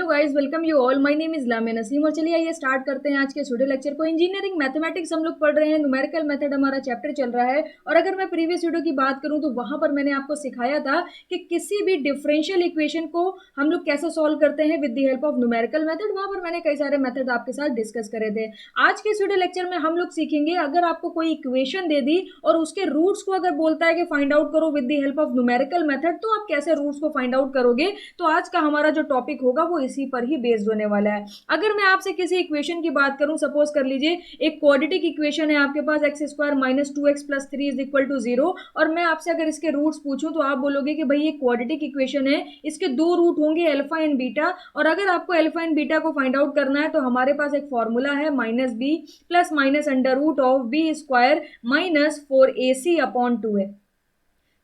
Guys, welcome you all. My name is Lamia Naseem और चलिए आइए स्टार्ट करते हैं आज के वीडियो लेक्चर को। इंजीनियरिंग मैथमेटिक्स हम लोग पढ़ रहे हैं, न्यूमेरिकल मेथड हमारा चैप्टर चल रहा है। और अगर मैं प्रीवियस वीडियो की बात करूं तो वहां पर मैंने आपको सिखाया था कि किसी भी डिफरेंशियल इक्वेशन को हम लोग कैसे सॉल्व करते हैं with the help of numerical method. वहां पर मैंने कई सारे मेथड आपके साथ डिस्कस करे थे। आज के इस वीडियो लेक्चर में हम लोग सीखेंगे, अगर आपको कोई इक्वेशन दे दी और उसके रूट्स को अगर बोलता है कि फाइंड आउट करो with the help of numerical method, तो आप कैसे रूट्स को फाइंड आउट करोगे। तो आज का हमारा जो टॉपिक होगा वो इसी पर ही बेस्ड होने वाला है। अगर मैं आपसे किसी इक्वेशन की बात करूं, सपोज कर लीजिए एक क्वाड्रेटिक इक्वेशन है आपके पास, x square minus 2x plus 3 is equal to 0, और मैं आपसे अगर इसके रूट्स पूछूं तो आप बोलोगे कि भाई ये क्वाड्रेटिक इक्वेशन है, इसके दो रूट होंगे अल्फा एंड बीटा, और अगर आपको अल्फा एंड बीटा को फाइंड आउट करना है तो हमारे पास एक फॉर्मूला है minus B plus minus under root of B square minus 4ac upon 2 है।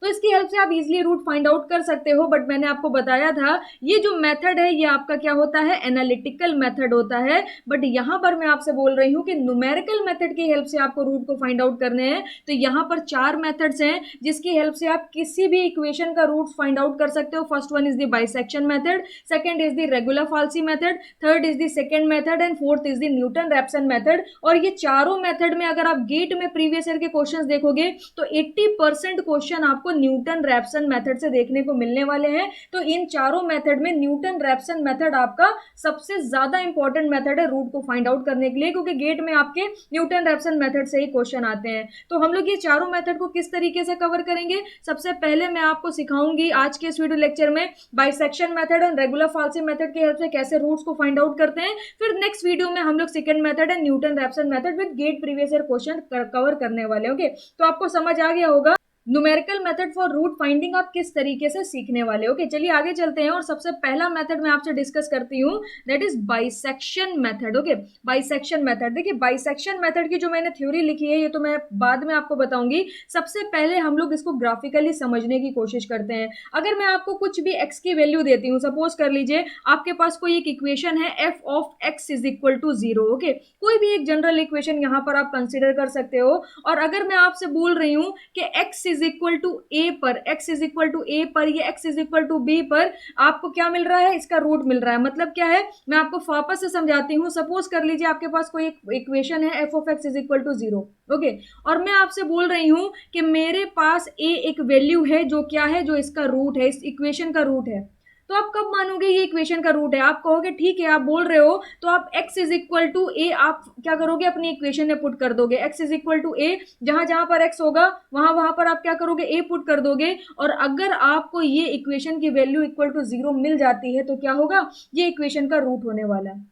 तो इसकी हेल्प से आप इजीली रूट फाइंड आउट कर सकते हो। बट मैंने आपको बताया था ये जो मेथड है ये आपका क्या होता है, एनालिटिकल मेथड होता है। बट यहां पर मैं आपसे बोल रही हूं कि न्यूमेरिकल मेथड की हेल्प से आपको रूट को फाइंड आउट करने हैं। तो यहां पर चार मेथड्स हैं जिसकी हेल्प से आप किसी भी इक्वेशन का रूट फाइंड आउट कर सकते हो। First one is the bisection method, second is the regula falsi method, third is the secant method and fourth is the Newton Raphson method. और ये चारों मेथड में अगर आप गेट में प्रीवियस ईयर के क्वेश्चंस देखोगे तो 80% क्वेश्चन आपको न्यूटन रैप्सन मेथड से देखने को मिलने वाले हैं। तो इन चारों मेथड में न्यूटन रैप्सन मेथड आपका सबसे ज्यादा इंपॉर्टेंट मेथड है रूट को फाइंड आउट करने के लिए, क्योंकि गेट में आपके न्यूटन रैप्सन मेथड से ही क्वेश्चन आते हैं। तो हम लोग ये चारों मेथड को किस तरीके से कवर करेंगे, सबसे पहले मैं आपको सिखाऊंगी आज के इस वीडियो लेक्चर में bisection method and regula falsi method की हेल्प से कैसे रूट्स को फाइंड आउट करते हैं। फिर नेक्स्ट वीडियो में हम लोग second method and Newton Raphson method with GATE previous year question cover करने वाले। ओके, तो आपको समझ आ गया होगा numerical method for root finding आप किस तरीके से सीखने वाले। ओके, चलिए आगे चलते हैं और सबसे पहला मेथड मैं आपसे डिस्कस करती हूँ, that is bisection method. Okay, bisection method, देखिए बाइसेक्शन मेथड की जो मैंने थ्योरी लिखी है ये तो मैं बाद में आपको बताऊंगी। सबसे पहले हम लोग इसको ग्राफिकली समझने की कोशिश करते हैं। अगर मैं आपको कुछ भी एक्स की वैल्यू देती हूँ, सपोज कर लीजिए आपके पास कोई एक इक्वेशन है F of x is equal to 0। Okay, कोई भी एक जनरल इक्वेशन यहाँ पर आप कंसिडर कर सकते हो। और अगर मैं आपसे बोल रही हूँ कि एक्स इज इक्वल टू ए पर, एक्स इज इक्वल टू ए पर, ये X is equal to B पर आपको क्या मिल रहा है, इसका रूट मिल रहा है। मतलब क्या है, मैं आपको वापस से समझाती हूँ। सपोज कर लीजिए आपके पास कोई एक इक्वेशन है F of x is equal to 0। Okay, और मैं आपसे बोल रही हूँ कि मेरे पास ए एक वैल्यू है जो क्या है, जो इसका रूट है, इस इक्वेशन का रूट है। तो आप कब मानोगे ये इक्वेशन का रूट है, आप कहोगे ठीक है, आप बोल रहे हो तो आप x इज इक्वल टू ए आप क्या करोगे, अपनी इक्वेशन में पुट कर दोगे। x इज इक्वल टू ए, जहां जहां पर x होगा वहां वहां पर आप क्या करोगे, a पुट कर दोगे। और अगर आपको ये इक्वेशन की वैल्यू इक्वल टू 0 मिल जाती है तो क्या होगा, ये इक्वेशन का रूट होने वाला है।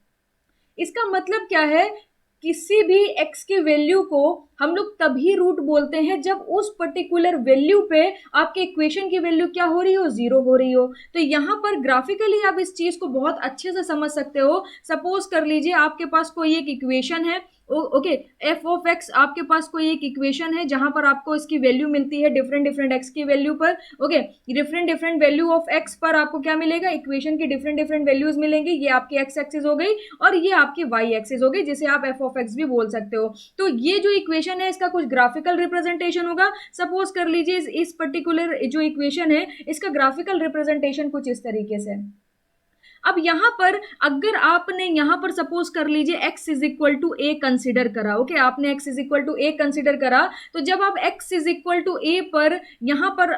इसका मतलब क्या है, किसी भी x की वैल्यू को हम लोग तभी रूट बोलते हैं जब उस पर्टिकुलर वैल्यू पे आपके इक्वेशन की वैल्यू क्या हो रही हो, 0 हो रही हो। तो यहां पर ग्राफिकली आप इस चीज को बहुत अच्छे से समझ सकते हो। सपोज कर लीजिए आपके पास कोई एक इक्वेशन है, ओके, एफ ऑफ एक्स, आपके पास कोई एक इक्वेशन है जहां पर आपको इसकी वैल्यू मिलती है डिफरेंट डिफरेंट एक्स की वैल्यू पर। Okay, different different value of x पर आपको क्या मिलेगा, इक्वेशन की डिफरेंट डिफरेंट वैल्यूज मिलेंगी। ये आपकी एक्स एक्सिस हो गई और ये आपकी वाई एक्सिस हो गई, जिसे आप एफ ऑफ एक्स भी बोल सकते हो। तो ये जो इक्वेशन है इसका कुछ ग्राफिकल रिप्रेजेंटेशन होगा। सपोज कर लीजिए इस पर्टिकुलर जो इक्वेशन है इसका ग्राफिकल रिप्रेजेंटेशन कुछ इस तरीके से। अब यहां पर अगर आपने यहां पर सपोज कर लीजिए x is equal to A consider करा। ओके, आपने x is equal to A consider करा, तो जब आप x इज इक्वल टू ए पर यहां पर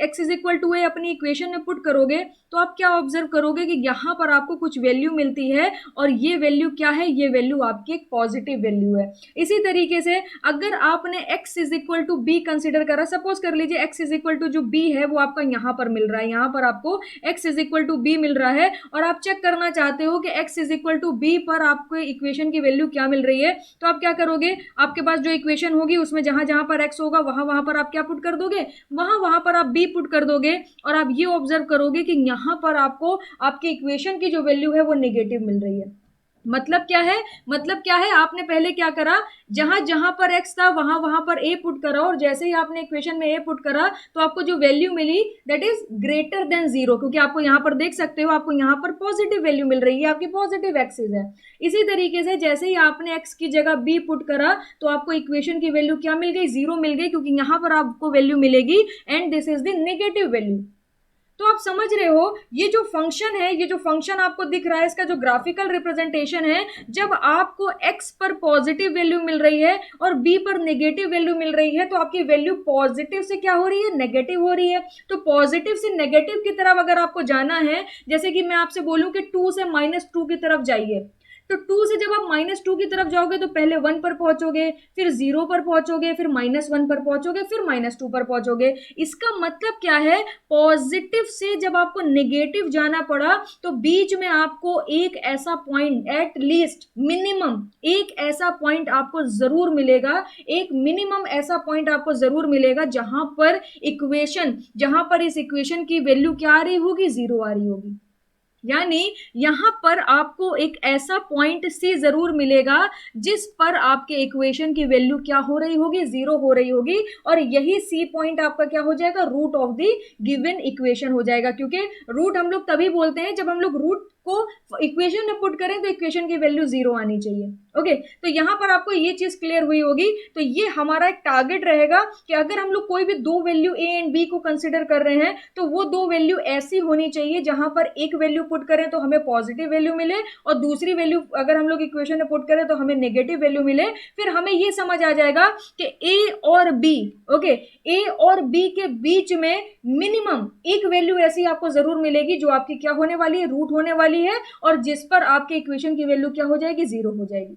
x is equal to A अपनी इक्वेशन में पुट करोगे तो आप क्या ऑब्जर्व करोगे कि यहां पर आपको कुछ वैल्यू मिलती है, और ये वैल्यू क्या है, ये वैल्यू आपकी एक पॉजिटिव वैल्यू है। इसी तरीके से अगर आपने x is equal to B consider करा, सपोज कर लीजिए x इज इक्वल टू जो b है वो आपका यहां पर मिल रहा है, यहां पर आपको x is equal to b मिल रहा है, और आप चेक करना चाहते हो कि x is equal to B पर आपको इक्वेशन की वैल्यू क्या मिल रही है। तो आप क्या करोगे, आपके पास जो इक्वेशन होगी उसमें जहां जहां पर x होगा वहां वहां पर आप क्या पुट कर दोगे, वहां वहां पर आप b पुट कर दोगे। और आप ये ऑब्जर्व करोगे कि यहां पर आपको आपके इक्वेशन की जो वैल्यू है वो नेगेटिव मिल रही है। मतलब क्या है, मतलब क्या है, आपने पहले क्या करा, जहां जहां पर x था वहां वहां पर a पुट करा, और जैसे ही आपने इक्वेशन में a पुट करा तो आपको जो वैल्यू मिली दैट इज ग्रेटर देन 0, क्योंकि आपको यहां पर देख सकते हो आपको यहां पर पॉजिटिव वैल्यू मिल रही है, आपकी पॉजिटिव एक्सिस है। इसी तरीके से जैसे ही आपने x की जगह b पुट करा तो आपको इक्वेशन की वैल्यू क्या मिल गई, 0 मिल गई, क्योंकि यहां पर आपको वैल्यू मिलेगी and this is the negative value. तो आप समझ रहे हो ये जो फंक्शन है, ये जो फंक्शन आपको दिख रहा है, इसका जो ग्राफिकल रिप्रेजेंटेशन है, जब आपको x पर पॉजिटिव वैल्यू मिल रही है और b पर नेगेटिव वैल्यू मिल रही है, तो आपकी वैल्यू पॉजिटिव से क्या हो रही है, नेगेटिव हो रही है। तो पॉजिटिव से नेगेटिव की तरफ अगर आपको जाना है, जैसे कि मैं आपसे बोलूं कि 2 से -2 की तरफ जाइए, तो 2 से जब आप -2 की तरफ जाओगे तो पहले 1 पर पहुंचोगे, फिर 0 पर पहुंचोगे, फिर -1 पर पहुंचोगे, फिर -2 पर पहुंचोगे। इसका मतलब क्या है, पॉजिटिव से जब आपको नेगेटिव जाना पड़ा तो बीच में आपको एक ऐसा पॉइंट, एट लीस्ट मिनिमम एक ऐसा पॉइंट आपको जरूर मिलेगा, एक मिनिमम ऐसा पॉइंट आपको जरूर मिलेगा जहां पर इस इक्वेशन की वैल्यू क्या आ रही होगी, 0 आ रही होगी। यानी यहां पर आपको एक ऐसा पॉइंट सी जरूर मिलेगा जिस पर आपके इक्वेशन की वैल्यू क्या हो रही होगी, 0 हो रही होगी, और यही सी पॉइंट आपका क्या हो जाएगा, root of the given equation हो जाएगा। क्योंकि रूट हम लोग तभी बोलते हैं जब हम लोग रूट को इक्वेशन में पुट करें तो इक्वेशन की वैल्यू 0 आनी चाहिए। ओके, तो यहां पर आपको ये चीज क्लियर हुई होगी। तो ये हमारा एक टारगेट रहेगा कि अगर हम लोग कोई भी दो वैल्यू ए एंड बी को कंसिडर कर रहे हैं तो वो दो वैल्यू ऐसी होनी चाहिए जहां पर एक वैल्यू पुट करें तो हमें पॉजिटिव वैल्यू मिले और दूसरी वैल्यू अगर हम लोग इक्वेशन में पुट करें तो हमें नेगेटिव वैल्यू मिले। फिर हमें ये समझ आ जाएगा कि ए और बी, ओके, ए और बी के बीच में मिनिमम एक वैल्यू ऐसी आपको जरूर मिलेगी जो आपकी क्या होने वाली है, रूट होने वाली है, और जिस पर आपके इक्वेशन की वैल्यू क्या हो जाएगी, 0 हो जाएगी।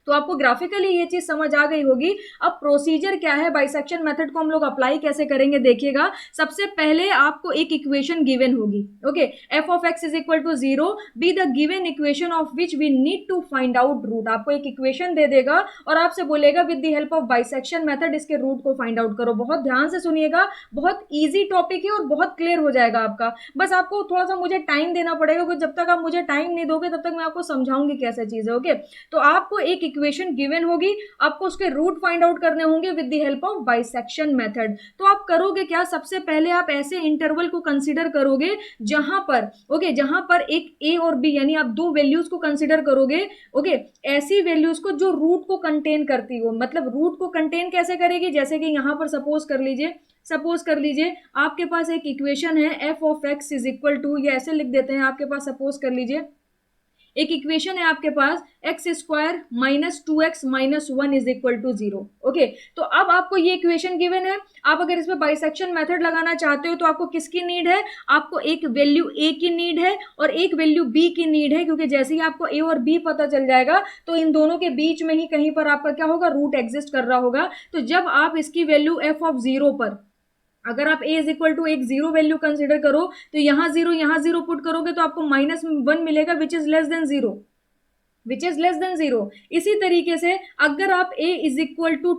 तो आपको ग्राफिकली ये चीज समझ आ गई होगी। अब प्रोसीजर क्या है, बाइसेक्शन मेथड को हम लोग अप्लाई कैसे करेंगे, देखिएगा। सबसे पहले आपको एक इक्वेशन गिवन होगी, okay, F of x is equal to 0 be the given equation of which we need to find out root. आपको एक इक्वेशन दे देगा और आपसे बोलेगा with the help of bisection method इसके रूट को फाइंड आउट करो। बहुत ध्यान से सुनिएगा, बहुत ईजी टॉपिक है और बहुत क्लियर हो जाएगा आपका। बस आपको थोड़ा सा मुझे टाइम देना पड़ेगा, क्योंकि जब तक आप मुझे टाइम नहीं दोगे तब तक मैं आपको समझाऊंगी कैसे चीज है। ओके, तो आपको एक इक्वेशन गिवन होगी, आपको उसके रूट फाइंड आउट करने होंगे with the help of bisection method. तो आप करोगे क्या, सबसे पहले आप ऐसे इंटरवल को कंसीडर करोगे जहां पर, ओके, जहां पर एक ए और बी यानी आप दो वैल्यूज को कंसीडर करोगे, ओके, ऐसी वैल्यूज को जो रूट को कंटेन करती हो। मतलब रूट को कंटेन कैसे करेगी, जैसे कि यहां पर सपोज कर लीजिए आपके पास एक इक्वेशन है F of x is equal to, ये ऐसे लिख देते हैं, आपके पास सपोज कर लीजिए एक इक्वेशन है आपके पास x square minus 2x minus 1 is equal to 0। Okay, तो अब आपको ये इक्वेशन गिवन है। आप अगर इसमें बाइसेक्शन मेथड लगाना चाहते हो तो आपको किसकी नीड है, आपको एक वैल्यू a की नीड है और एक वैल्यू b की नीड है, क्योंकि जैसे ही आपको a और b पता चल जाएगा तो इन दोनों के बीच में ही कहीं पर आपका क्या होगा, रूट एग्जिस्ट कर रहा होगा। तो जब आप इसकी वैल्यू f ऑफ 0 पर, अगर आप a इज इक्वल टू एक 0 वैल्यू कंसिडर करो तो यहाँ 0 पुट करोगे तो आपको -1 मिलेगा विच इज लेस देन 0। इसी तरीके से अगर आप a is equal to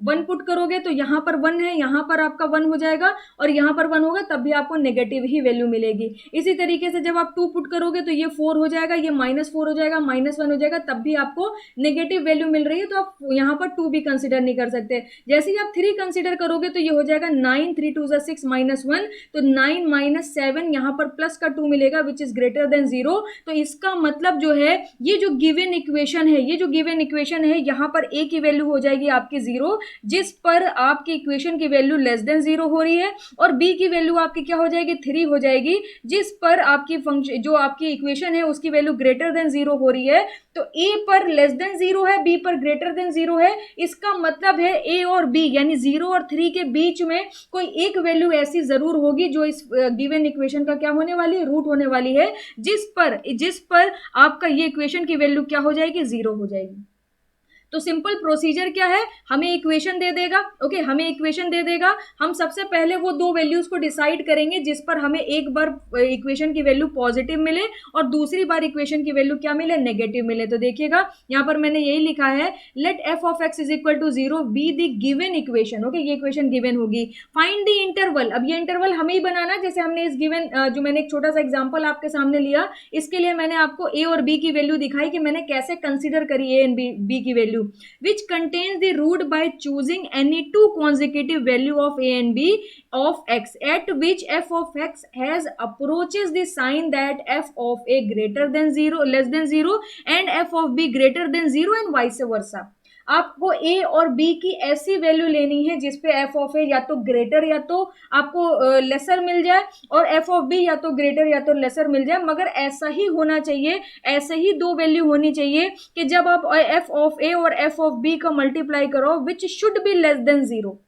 1 put करोगे तो यहाँ पर 1 है, यहाँ पर आपका 1 हो जाएगा और यहाँ पर 1 होगा, तब भी आपको नेगेटिव ही वैल्यू मिलेगी। इसी तरीके से जब आप 2 पुट करोगे तो ये 4 हो जाएगा, ये -4 हो जाएगा, -1 हो जाएगा, तब भी आपको नेगेटिव वैल्यू मिल रही है, तो आप यहाँ पर 2 भी कंसिडर नहीं कर सकते। जैसे ही आप 3 कंसिडर करोगे तो ये हो जाएगा 9, 3 2 6 -1, तो 9 -7 यहाँ पर प्लस का 2 मिलेगा विच इज ग्रेटर देन 0। तो इसका मतलब जो है ये जो गिवन इक्वेशन है यहाँ पर a की वैल्यू हो जाएगी आपकी 0, जिस पर आपकी इक्वेशन की वैल्यू लेस देन 0 हो रही है, और b की वैल्यू आपकी क्या हो जाएगी, 3 हो जाएगी, जिस पर आपकी फंक्शन जो आपकी इक्वेशन है उसकी वैल्यू ग्रेटर देन 0 हो रही है। तो a पर लेस देन 0 है, b पर ग्रेटर देन 0 है। इसका मतलब है a और b यानी 0 और 3 के बीच में कोई एक वैल्यू ऐसी जरूर होगी जो इस गिवन इक्वेशन का क्या होने वाली है, रूट होने वाली है, जिस पर आपका ये इक्वेशन की वैल्यू क्या हो जाएगी, 0 हो जाएगी। तो सिंपल प्रोसीजर क्या है, हमें इक्वेशन दे देगा, ओके, हमें इक्वेशन दे देगा। हम सबसे पहले वो दो वैल्यूज को डिसाइड करेंगे जिस पर हमें एक बार इक्वेशन की वैल्यू पॉजिटिव मिले और दूसरी बार इक्वेशन की वैल्यू क्या मिले, नेगेटिव मिले। तो देखिएगा यहाँ पर मैंने यही लिखा है, let F of x is equal to 0 be the given equation. Okay, ये इक्वेशन गिवन होगी। फाइंड द इंटरवल, अब ये इंटरवल हमें ही बनाना, जैसे हमने इस गिवन जो मैंने एक छोटा सा एग्जाम्पल आपके सामने लिया, इसके लिए मैंने आपको ए और बी की वैल्यू दिखाई कि मैंने कैसे कंसिडर करी ए एंड बी की value, which contains the root by choosing any two consecutive value of a and b of x at which f of x has approaches the sign that f of a greater than 0 less than 0 and f of b greater than 0 and vice versa। आपको ए और B की ऐसी value लेनी है जिसपे F of ए या तो greater या तो आपको लेसर मिल जाए, और एफ ऑफ बी या तो ग्रेटर या तो लेसर मिल जाए, मगर ऐसा ही होना चाहिए, ऐसे ही दो वैल्यू होनी चाहिए कि जब आप एफ ऑफ ए और एफ ऑफ बी का मल्टीप्लाई करो विच should be less than zero.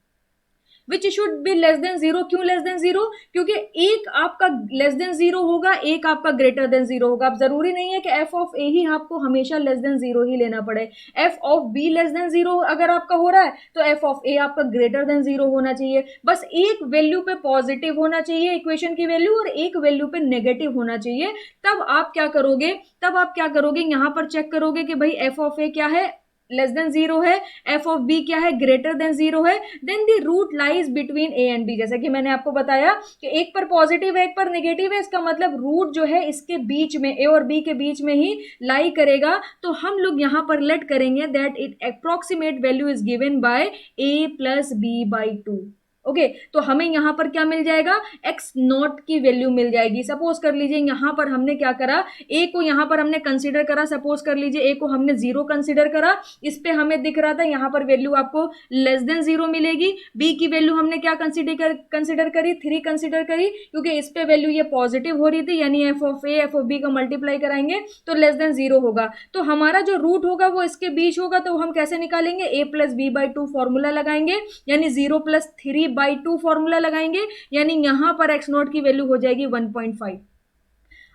Which should be less than zero, क्यों लेस देन जीरो? क्योंकि एक आपका लेस देन जीरो होगा, एक आपका ग्रेटर देन जीरो होगा। अब जरूरी नहीं है कि एफ ऑफ ए ही आपको हमेशा लेस देन जीरो ही लेना पड़े, F of B less than zero अगर आपका हो रहा है तो एफ ऑफ ए आपका ग्रेटर देन जीरो होना चाहिए। बस एक वैल्यू पे पॉजिटिव होना चाहिए इक्वेशन की वैल्यू, और एक वैल्यू पे नेगेटिव होना चाहिए। तब आप क्या करोगे, यहां पर चेक करोगे कि भाई एफ ऑफ ए क्या है, लेस देन जीरो है, एफ ऑफ बी क्या है, ग्रेटर देन जीरो है, then the root lies between A and B. जैसे कि मैंने आपको बताया कि एक पर पॉजिटिव है एक पर नेगेटिव है, इसका मतलब रूट जो है इसके बीच में, ए और बी के बीच में ही लाई करेगा। तो हम लोग यहां पर लेट करेंगे that it approximate value is given by a plus b by two. Okay, तो हमें यहां पर क्या मिल जाएगा, एक्स नॉट की वैल्यू मिल जाएगी। सपोज कर लीजिए यहां पर हमने क्या करा, ए को यहां पर हमने कंसीडर करा, सपोज कर लीजिए ए को हमने जीरो कंसीडर करा, इस पे हमें दिख रहा था यहां पर वैल्यू आपको लेस देन जीरो मिलेगी। बी की वैल्यू हमने क्या कंसीडर करी, थ्री कंसीडर करी, क्योंकि इस पे वैल्यू ये पॉजिटिव हो रही थी, यानी f of a f of b का मल्टीप्लाई कराएंगे तो लेस देन जीरो होगा। तो हमारा जो रूट होगा वो इसके बीच होगा, तो हम कैसे निकालेंगे, a plus b by two formula लगाएंगे, यानी zero plus three by two formula लगाएंगे, यानी यहां पर एक्स नॉट की वैल्यू हो जाएगी 1.5।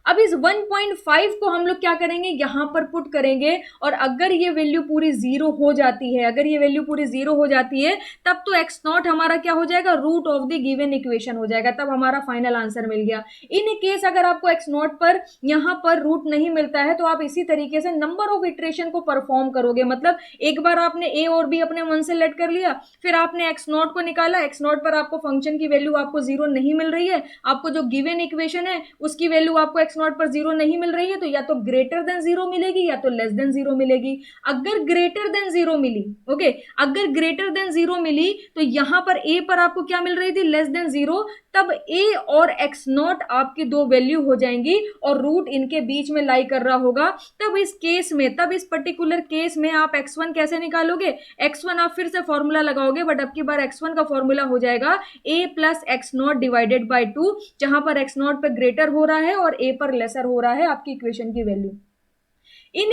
अब इस 1.5 को हम लोग क्या करेंगे, यहां पर पुट करेंगे, और अगर ये वैल्यू पूरी जीरो हो जाती है, तब तो एक्स नॉट हमारा क्या हो जाएगा, root of the given equation हो जाएगा, तब हमारा फाइनल आंसर मिल गया। इन केस अगर आपको एक्स नॉट पर यहां पर रूट नहीं मिलता है तो आप इसी तरीके से नंबर ऑफ इटरेशन को परफॉर्म करोगे। मतलब एक बार आपने ए और बी अपने मन से लेट कर लिया, फिर आपने एक्स नॉट को निकाला, एक्स नॉट पर आपको फंक्शन की वैल्यू आपको जीरो नहीं मिल रही है, आपको जो गिवन इक्वेशन है उसकी वैल्यू आपको एक्स नॉट पर जीरो नहीं मिल रही है, तो या तो ग्रेटर देन जीरो मिलेगी या तो लेस देन जीरो मिलेगी। अगर ग्रेटर देन जीरो मिली, ओके, अगर ग्रेटर देन जीरो मिली तो यहां पर ए पर आपको क्या मिल रही थी, लेस देन जीरो, तब ए और एक्स नॉट आपकी दो वैल्यू हो जाएंगी और रूट इनके बीच में लाई कर रहा होगा। तब इस केस में, तब इस पर्टिकुलर केस में आप x1 कैसे निकालोगे, x1 आप फिर से फॉर्मूला लगाओगे, बट अब की बार x1 का फॉर्मूला हो जाएगा a plus x not divided by two, जहां पर एक्स नॉट पे ग्रेटर हो रहा है और a पर लेसर हो रहा है आपकी इक्वेशन की वैल्यू। इन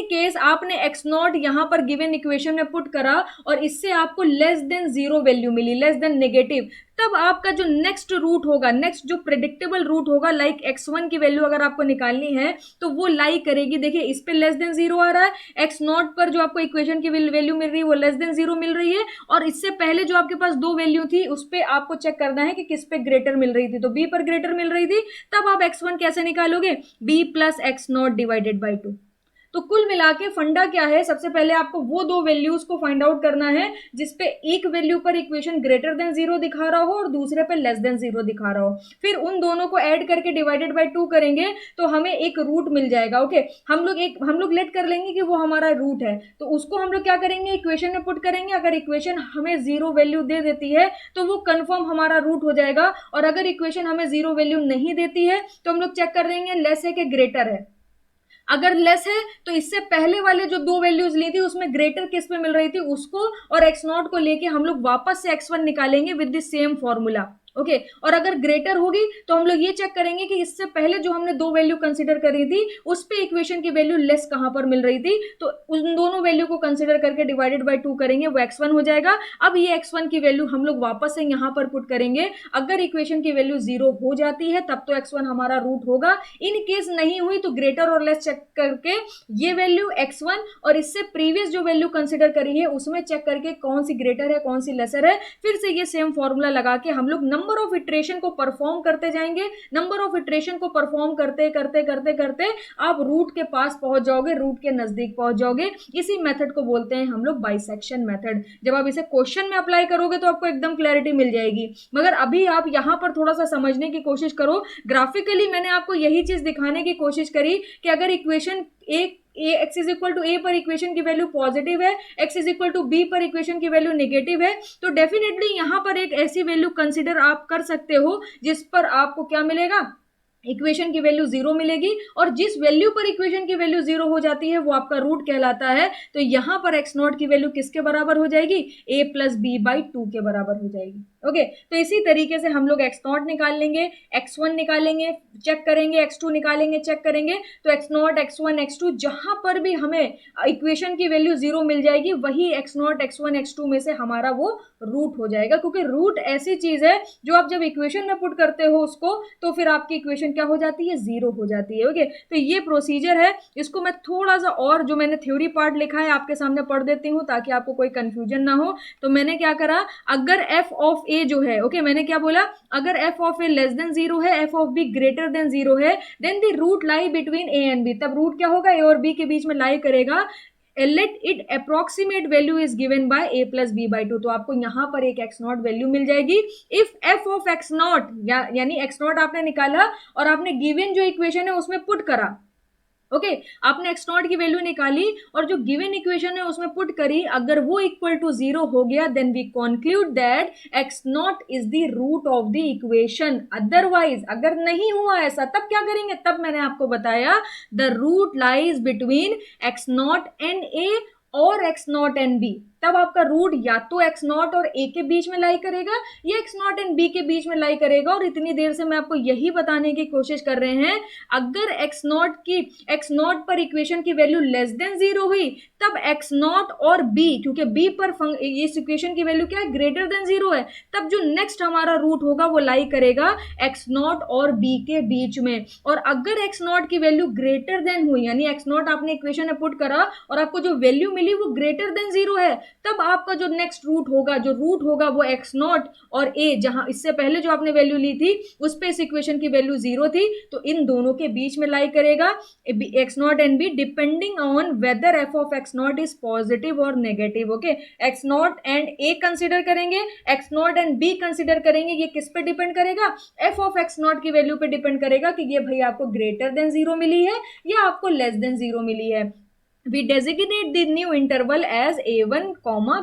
केस आपने एक्स नॉट यहां पर गिवन इक्वेशन में पुट करा और इससे आपको लेस देन जीरो वैल्यू मिली, लेस देन नेगेटिव, तब आपका जो नेक्स्ट रूट होगा, नेक्स्ट जो प्रेडिक्टेबल रूट होगा, लाइक x1 की वैल्यू अगर आपको निकालनी है तो वो लाई करेगी, देखिए इस पे लेस देन जीरो आ रहा है, एक्स नॉट पर जो आपको इक्वेशन की वैल्यू मिल रही है वो लेस देन जीरो मिल रही है, और इससे पहले जो आपके पास दो वैल्यू थी उस पे आपको चेक करना है कि किस पे ग्रेटर मिल रही थी, तो b पर ग्रेटर मिल रही थी, तब आप x1 कैसे निकालोगे, b plus x not divided by two. तो कुल मिला के फंडा क्या है, सबसे पहले आपको वो दो वैल्यूज को फाइंड आउट करना है जिसपे एक वैल्यू पर इक्वेशन ग्रेटर देन जीरो दिखा रहा हो और दूसरे पे लेस देन जीरो दिखा रहा हो, फिर उन दोनों को ऐड करके डिवाइडेड बाय टू करेंगे तो हमें एक रूट मिल जाएगा। ओके, हम लोग लेट कर लेंगे कि वो हमारा रूट है, तो उसको हम लोग क्या करेंगे, इक्वेशन में पुट करेंगे। अगर इक्वेशन हमें जीरो वैल्यू दे देती है तो वो कंफर्म हमारा रूट हो जाएगा, और अगर इक्वेशन हमें जीरो वैल्यू नहीं देती है तो हम लोग चेक कर देंगे लेस है कि ग्रेटर है। अगर लेस है तो इससे पहले वाले जो दो वैल्यूज ली थी उसमें ग्रेटर किस में मिल रही थी उसको, और एक्स नॉट को लेके हम लोग वापस से x1 निकालेंगे with the same formula. Okay, और अगर ग्रेटर होगी तो हम लोग ये चेक करेंगे कि इससे पहले जो हमने दो वैल्यू कंसीडर करी थी उस पे इक्वेशन की वैल्यू लेस कहां पर मिल रही थी, तो उन दोनों वैल्यू को कंसीडर करके डिवाइडेड बाय टू करेंगे, वो x1 हो जाएगा। अब ये x1 की वैल्यू हम लोग वापस से यहां पर पुट करेंगे, अगर इक्वेशन की वैल्यू जीरो हो जाती है तब तो x1 हमारा रूट होगा, इन केस नहीं हुई तो ग्रेटर और लेस चेक करके ये वैल्यू x1 और इससे प्रीवियस जो वैल्यू कंसीडर करी है उसमें चेक करके कौन सी ग्रेटर है कौन सी लेसर है, फिर से ये सेम फॉर्मूला लगा के हम लोग नंबर ऑफ इटरेशन को परफॉर्म करते जाएंगे। नंबर ऑफ इटरेशन को परफॉर्म करते करते करते करते आप रूट के पास पहुंच जाओगे, रूट के नजदीक पहुंच जाओगे। इसी मेथड को बोलते हैं हम लोग बाइसेक्शन मेथड। जब आप इसे क्वेश्चन में अप्लाई करोगे तो आपको एकदम क्लैरिटी मिल जाएगी, मगर अभी आप यहां पर थोड़ा सा समझने की कोशिश करो। ग्राफिकली मैंने आपको यही चीज दिखाने की कोशिश करी कि अगर equation x is equal to ए पर इक्वेशन की वैल्यू पॉजिटिव है, x is equal to B पर इक्वेशन की वैल्यू नेगेटिव है, तो डेफिनेटली यहां पर एक ऐसी वैल्यू कंसिडर आप कर सकते हो जिस पर आपको क्या मिलेगा, इक्वेशन की वैल्यू जीरो मिलेगी, और जिस वैल्यू पर इक्वेशन की वैल्यू जीरो हो जाती है वो आपका रूट कहलाता है। तो यहां पर एक्स नॉट की वैल्यू किसके बराबर हो जाएगी, a plus b by two के बराबर हो जाएगी। ओके, तो इसी तरीके से हम लोग एक्स नॉट निकाल लेंगे, एक्स वन निकालेंगे, चेक करेंगे, एक्स टू निकालेंगे, चेक करेंगे। तो x naught, x one, x two जहां पर भी हमें इक्वेशन की वैल्यू जीरो मिल जाएगी वही x naught, x one, x two में से हमारा वो रूट हो जाएगा, क्योंकि रूट ऐसी चीज है जो आप जब इक्वेशन में पुट करते हो उसको, तो फिर आपकी इक्वेशन क्या हो जाती है, जीरो हो जाती है। ओके, तो ये प्रोसीजर है। इसको मैं थोड़ा सा और जो मैंने थ्योरी पार्ट लिखा है आपके सामने पढ़ देती हूँ ताकि आपको कोई कंफ्यूजन ना हो। तो मैंने क्या करा, अगर एफ ऑफ ए जो है, ओके मैंने क्या बोला, अगर f of a less than zero है, F of b greater than zero है, then the root lie between A and b. तब रूट क्या होगा, ए और बी के बीच में लाई करेगा। Let it approximate value is given by a plus b by two. तो आपको यहां पर एक एक्स नॉट वैल्यू मिल जाएगी। If F of x not यानी एक्स नॉट आपने निकाला और आपने गिवन जो इक्वेशन है उसमें पुट करा, ओके आपने एक्स नॉट की वैल्यू निकाली और जो गिवन इक्वेशन है उसमें पुट करी, अगर वो इक्वल टू जीरो हो गया then we conclude that x not is the root of the equation. Otherwise अगर नहीं हुआ ऐसा तब क्या करेंगे, तब मैंने आपको बताया the root lies between x not and a और एक्स नॉट एंड बी। तब आपका रूट या तो एक्स नॉट और ए के बीच में लाई करेगा या एक्स नॉट एंड बी के बीच में लाई करेगा। और इतनी देर से मैं आपको यही बताने की कोशिश कर रहे हैं, अगर एक्स नॉट पर इक्वेशन की वैल्यू लेस देन जीरो हुई तब एक्स नॉट और बी, क्योंकि बी पर इस इक्वेशन की वैल्यू क्या है, ग्रेटर देन जीरो है, तब जो नेक्स्ट हमारा रूट होगा वो लाई करेगा एक्स नॉट और बी के बीच में। और अगर एक्स नॉट की वैल्यू ग्रेटर देन हुई, यानी एक्स नॉट आपने इक्वेशन में पुट करा और आपको जो वैल्यू मिली वो ग्रेटर देन जीरो है, तब आपका जो नेक्स्ट रूट होगा वो एक्स नॉट और ए, जहां इससे पहले जो आपने वैल्यू ली थी उस पे इस इक्वेशन की वैल्यू जीरो थी, तो इन दोनों के बीच में लाई करेगा x not and b, depending on whether f of x not is positive और negative. Okay, x not and a consider करेंगे, x not and b consider करेंगे। ये किस पे डिपेंड करेगा, एफ ऑफ एक्स नॉट की वैल्यू पे depend करेगा कि ये भाई आपको ग्रेटर देन जीरो मिली है या आपको लेस देन जीरो मिली है। We designate the new interval as a1,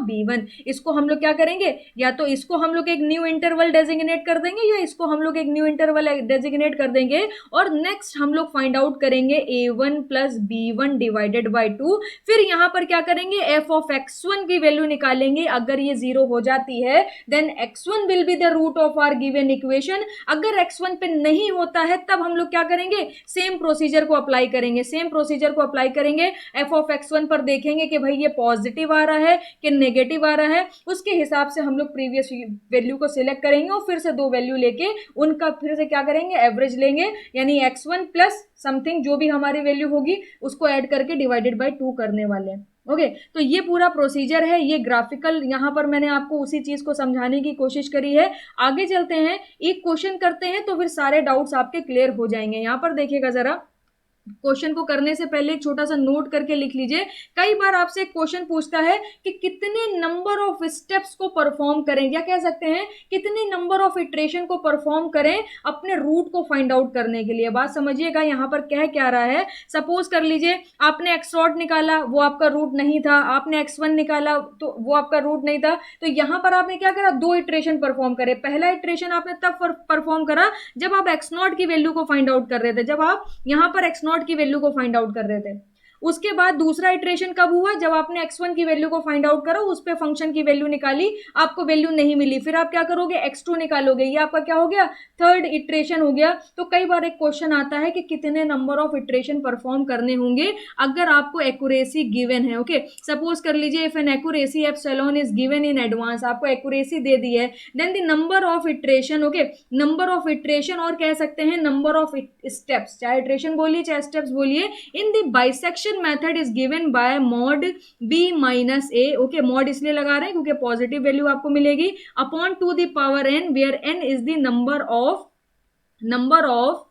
b1। इसको हम लोग क्या करेंगे, या तो इसको हम लोग एक न्यू इंटरवल डेजिग्नेट कर देंगे या इसको हम लोग एक न्यू इंटरवल डेजिग्नेट कर देंगे, और नेक्स्ट हम लोग फाइंड आउट करेंगे a1 plus b1 divided by 2। फिर यहां पर क्या करेंगे, f ऑफ x1 की वैल्यू निकालेंगे। अगर ये जीरो हो जाती है then x1 will be the root of our given equation. अगर x1 पे नहीं होता है तब हम लोग क्या करेंगे, सेम प्रोसीजर को अप्लाई करेंगे। एफ ऑफ एक्स वन पर देखेंगे कि भाई ये पॉजिटिव आ रहा है कि नेगेटिव आ रहा है, उसके हिसाब से हम लोग प्रीवियस वैल्यू को सिलेक्ट करेंगे और फिर से दो वैल्यू लेके उनका फिर से क्या करेंगे, एवरेज लेंगे, यानी एक्स वन प्लस समथिंग जो भी हमारी वैल्यू होगी उसको ऐड करके डिवाइडेड बाय 2 करने वाले हैं। ओके, तो ये पूरा प्रोसीजर है, ये ग्राफिकल यहां पर मैंने आपको उसी चीज को समझाने की कोशिश करी है। आगे चलते हैं, एक क्वेश्चन करते हैं तो फिर सारे डाउट्स आपके क्लियर हो जाएंगे। यहां पर देखिएगा जरा, क्वेश्चन को करने से पहले एक छोटा सा नोट करके लिख लीजिए। कई बार आपसे एक क्वेश्चन पूछता है कि कितने नंबर ऑफ स्टेप्स को परफॉर्म करें, या कह सकते हैं कितने नंबर ऑफ इटरेशन को परफॉर्म करें अपने रूट को फाइंड आउट करने के लिए। बात समझिएगा यहां पर कह क्या रहा है। सपोज कर लीजिए आपने एक्स नॉट निकाला, वो आपका रूट नहीं था, आपने एक्स वन निकाला तो वो आपका रूट नहीं था, तो यहां पर आपने क्या करा, दो इटरेशन परफॉर्म करे। पहला इटरेशन आपने तब परफॉर्म करा जब आप एक्स नॉट की वैल्यू को फाइंड आउट कर रहे थे, जब आप यहां पर एक्स नॉट की वैल्यू को फाइंड आउट कर रहे थे। उसके बाद दूसरा इटरेशन कब हुआ, जब आपने x1 की वैल्यू को फाइंड आउट करा, उस पे फंक्शन की वैल्यू निकाली, आपको वैल्यू नहीं मिली, फिर आप क्या करोगे, x2 निकालोगे। ये आपका क्या हो गया, थर्ड इटरेशन हो गया। तो कई बार एक क्वेश्चन आता है कि कितने नंबर ऑफ इटरेशन परफॉर्म करने होंगे अगर आपको एक्यूरेसी गिवन है। ओके, सपोज कर लीजिए if an accuracy epsilon is given in advance, आपको एक्यूरेसी दे दी है, then the number of iteration, okay number of iteration, और कह सकते हैं नंबर ऑफ स्टेप्स, चाहे इटरेशन बोलिए चाहे स्टेप्स बोलिए, in the bisection method is given by mod b minus a। Okay, mod इसलिए लगा रहे हैं क्योंकि पॉजिटिव वैल्यू आपको मिलेगी, upon to the power n, where n is the number of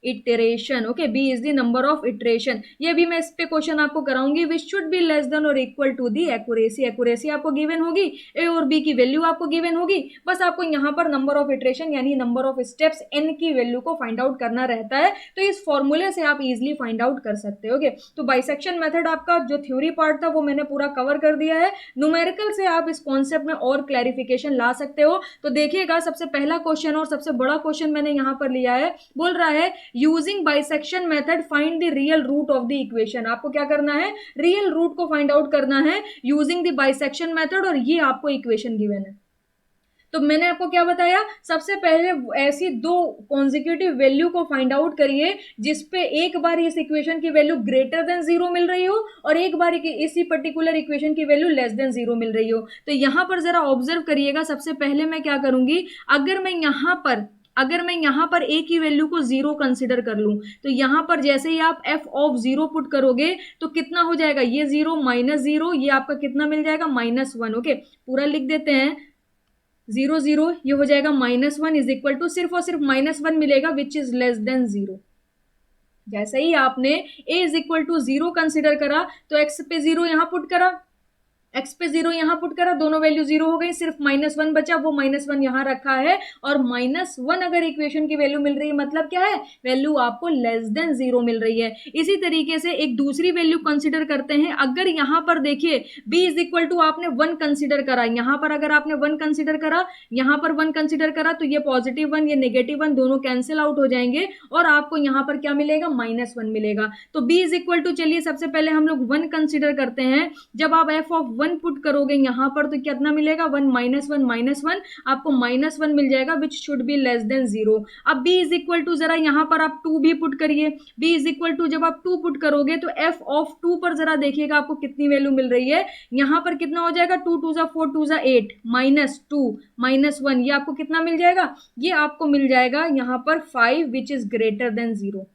iteration. Okay, b is the number of iteration. ये भी मैं इस पे क्वेश्चन आपको कराऊंगी, which should be less than और equal to the accuracy. Accuracy आपको गिवन होगी, ए और बी की वैल्यू आपको गिवन होगी, बस आपको यहाँ पर नंबर ऑफ इटरेशन यानी नंबर ऑफ स्टेप्स एन की वैल्यू को फाइंड आउट करना रहता है। तो इस फॉर्मूले से आप इजिली फाइंड आउट कर सकते हो। तो बाइसेक्शन मेथड आपका जो थ्योरी पार्ट था वो मैंने पूरा कवर कर दिया है। न्यूमेरिकल से आप इस कॉन्सेप्ट में और क्लैरिफिकेशन ला सकते हो। तो देखिएगा, सबसे पहला क्वेश्चन और सबसे बड़ा क्वेश्चन मैंने यहाँ पर लिया है, बोल रहा है using bisection method find the real root of the equation. आपको क्या करना है, रियल रूट को फाइंड आउट करना है यूजिंग द बाइसेक्शन मेथड, और ये आपको इक्वेशन गिवन है। तो मैंने आपको क्या बताया, सबसे पहले ऐसी दो कॉन्जिक्यूटिव वैल्यू को फाइंड आउट करिए जिसपे एक बार इस इक्वेशन की वैल्यू ग्रेटर देन जीरो मिल रही हो और एक बार इसी पर्टिकुलर इक्वेशन की वैल्यू लेस देन जीरो मिल रही हो। तो यहां पर जरा ऑब्जर्व करिएगा, सबसे पहले मैं क्या करूंगी, अगर मैं यहां पर ए की वैल्यू को जीरो कंसिडर कर लूं, तो यहां पर जैसे ही आप एफ ऑफ जीरो पुट करोगे तो कितना हो जाएगा, ये जीरो माइनस जीरो, ये आपका कितना मिल जाएगा, -1। ओके, पूरा लिख देते हैं, 0 0, ये हो जाएगा -1 इज इक्वल टू सिर्फ और सिर्फ -1 मिलेगा which is less than zero. जैसे ही आपने a is equal to zero consider करा तो x पे जीरो यहां पुट करा, x पे जीरो यहां पुट करा, दोनों वैल्यू जीरो हो गई, सिर्फ -1 बचा, वो -1 यहां रखा है, और -1 अगर इक्वेशन की वैल्यू मिल रही है मतलब क्या है, वैल्यू आपको लेस देन जीरो मिल रही है। इसी तरीके से एक दूसरी वैल्यू कंसिडर करते हैं, अगर यहां पर देखिए b इज इक्वल टू आपने 1 कंसिडर करा, यहां पर अगर आपने 1 कंसिडर करा, यहां पर 1 कंसिडर करा, तो ये +1 ये -1 दोनों कैंसिल आउट हो जाएंगे और आपको यहां पर क्या मिलेगा, -1 मिलेगा। तो b इज इक्वल टू, चलिए सबसे पहले हम लोग 1 कंसिडर करते हैं, जब आप f ऑफ 1 पुट करोगे यहां पर तो कितना मिलेगा, 1 -1 आपको -1 मिल जाएगा विच should be less than zero. अब b इज इक्वल टू, जरा यहां पर आप 2 भी पुट करिए, b इज इक्वल टू जब आप 2 पुट करोगे तो f ऑफ 2 पर जरा देखिएगा आपको कितनी वैल्यू मिल रही है, यहां पर कितना हो जाएगा, 2 2 4 2 8 -2 -1, ये आपको कितना मिल जाएगा, ये आपको मिल जाएगा यहां पर 5 which is greater than zero.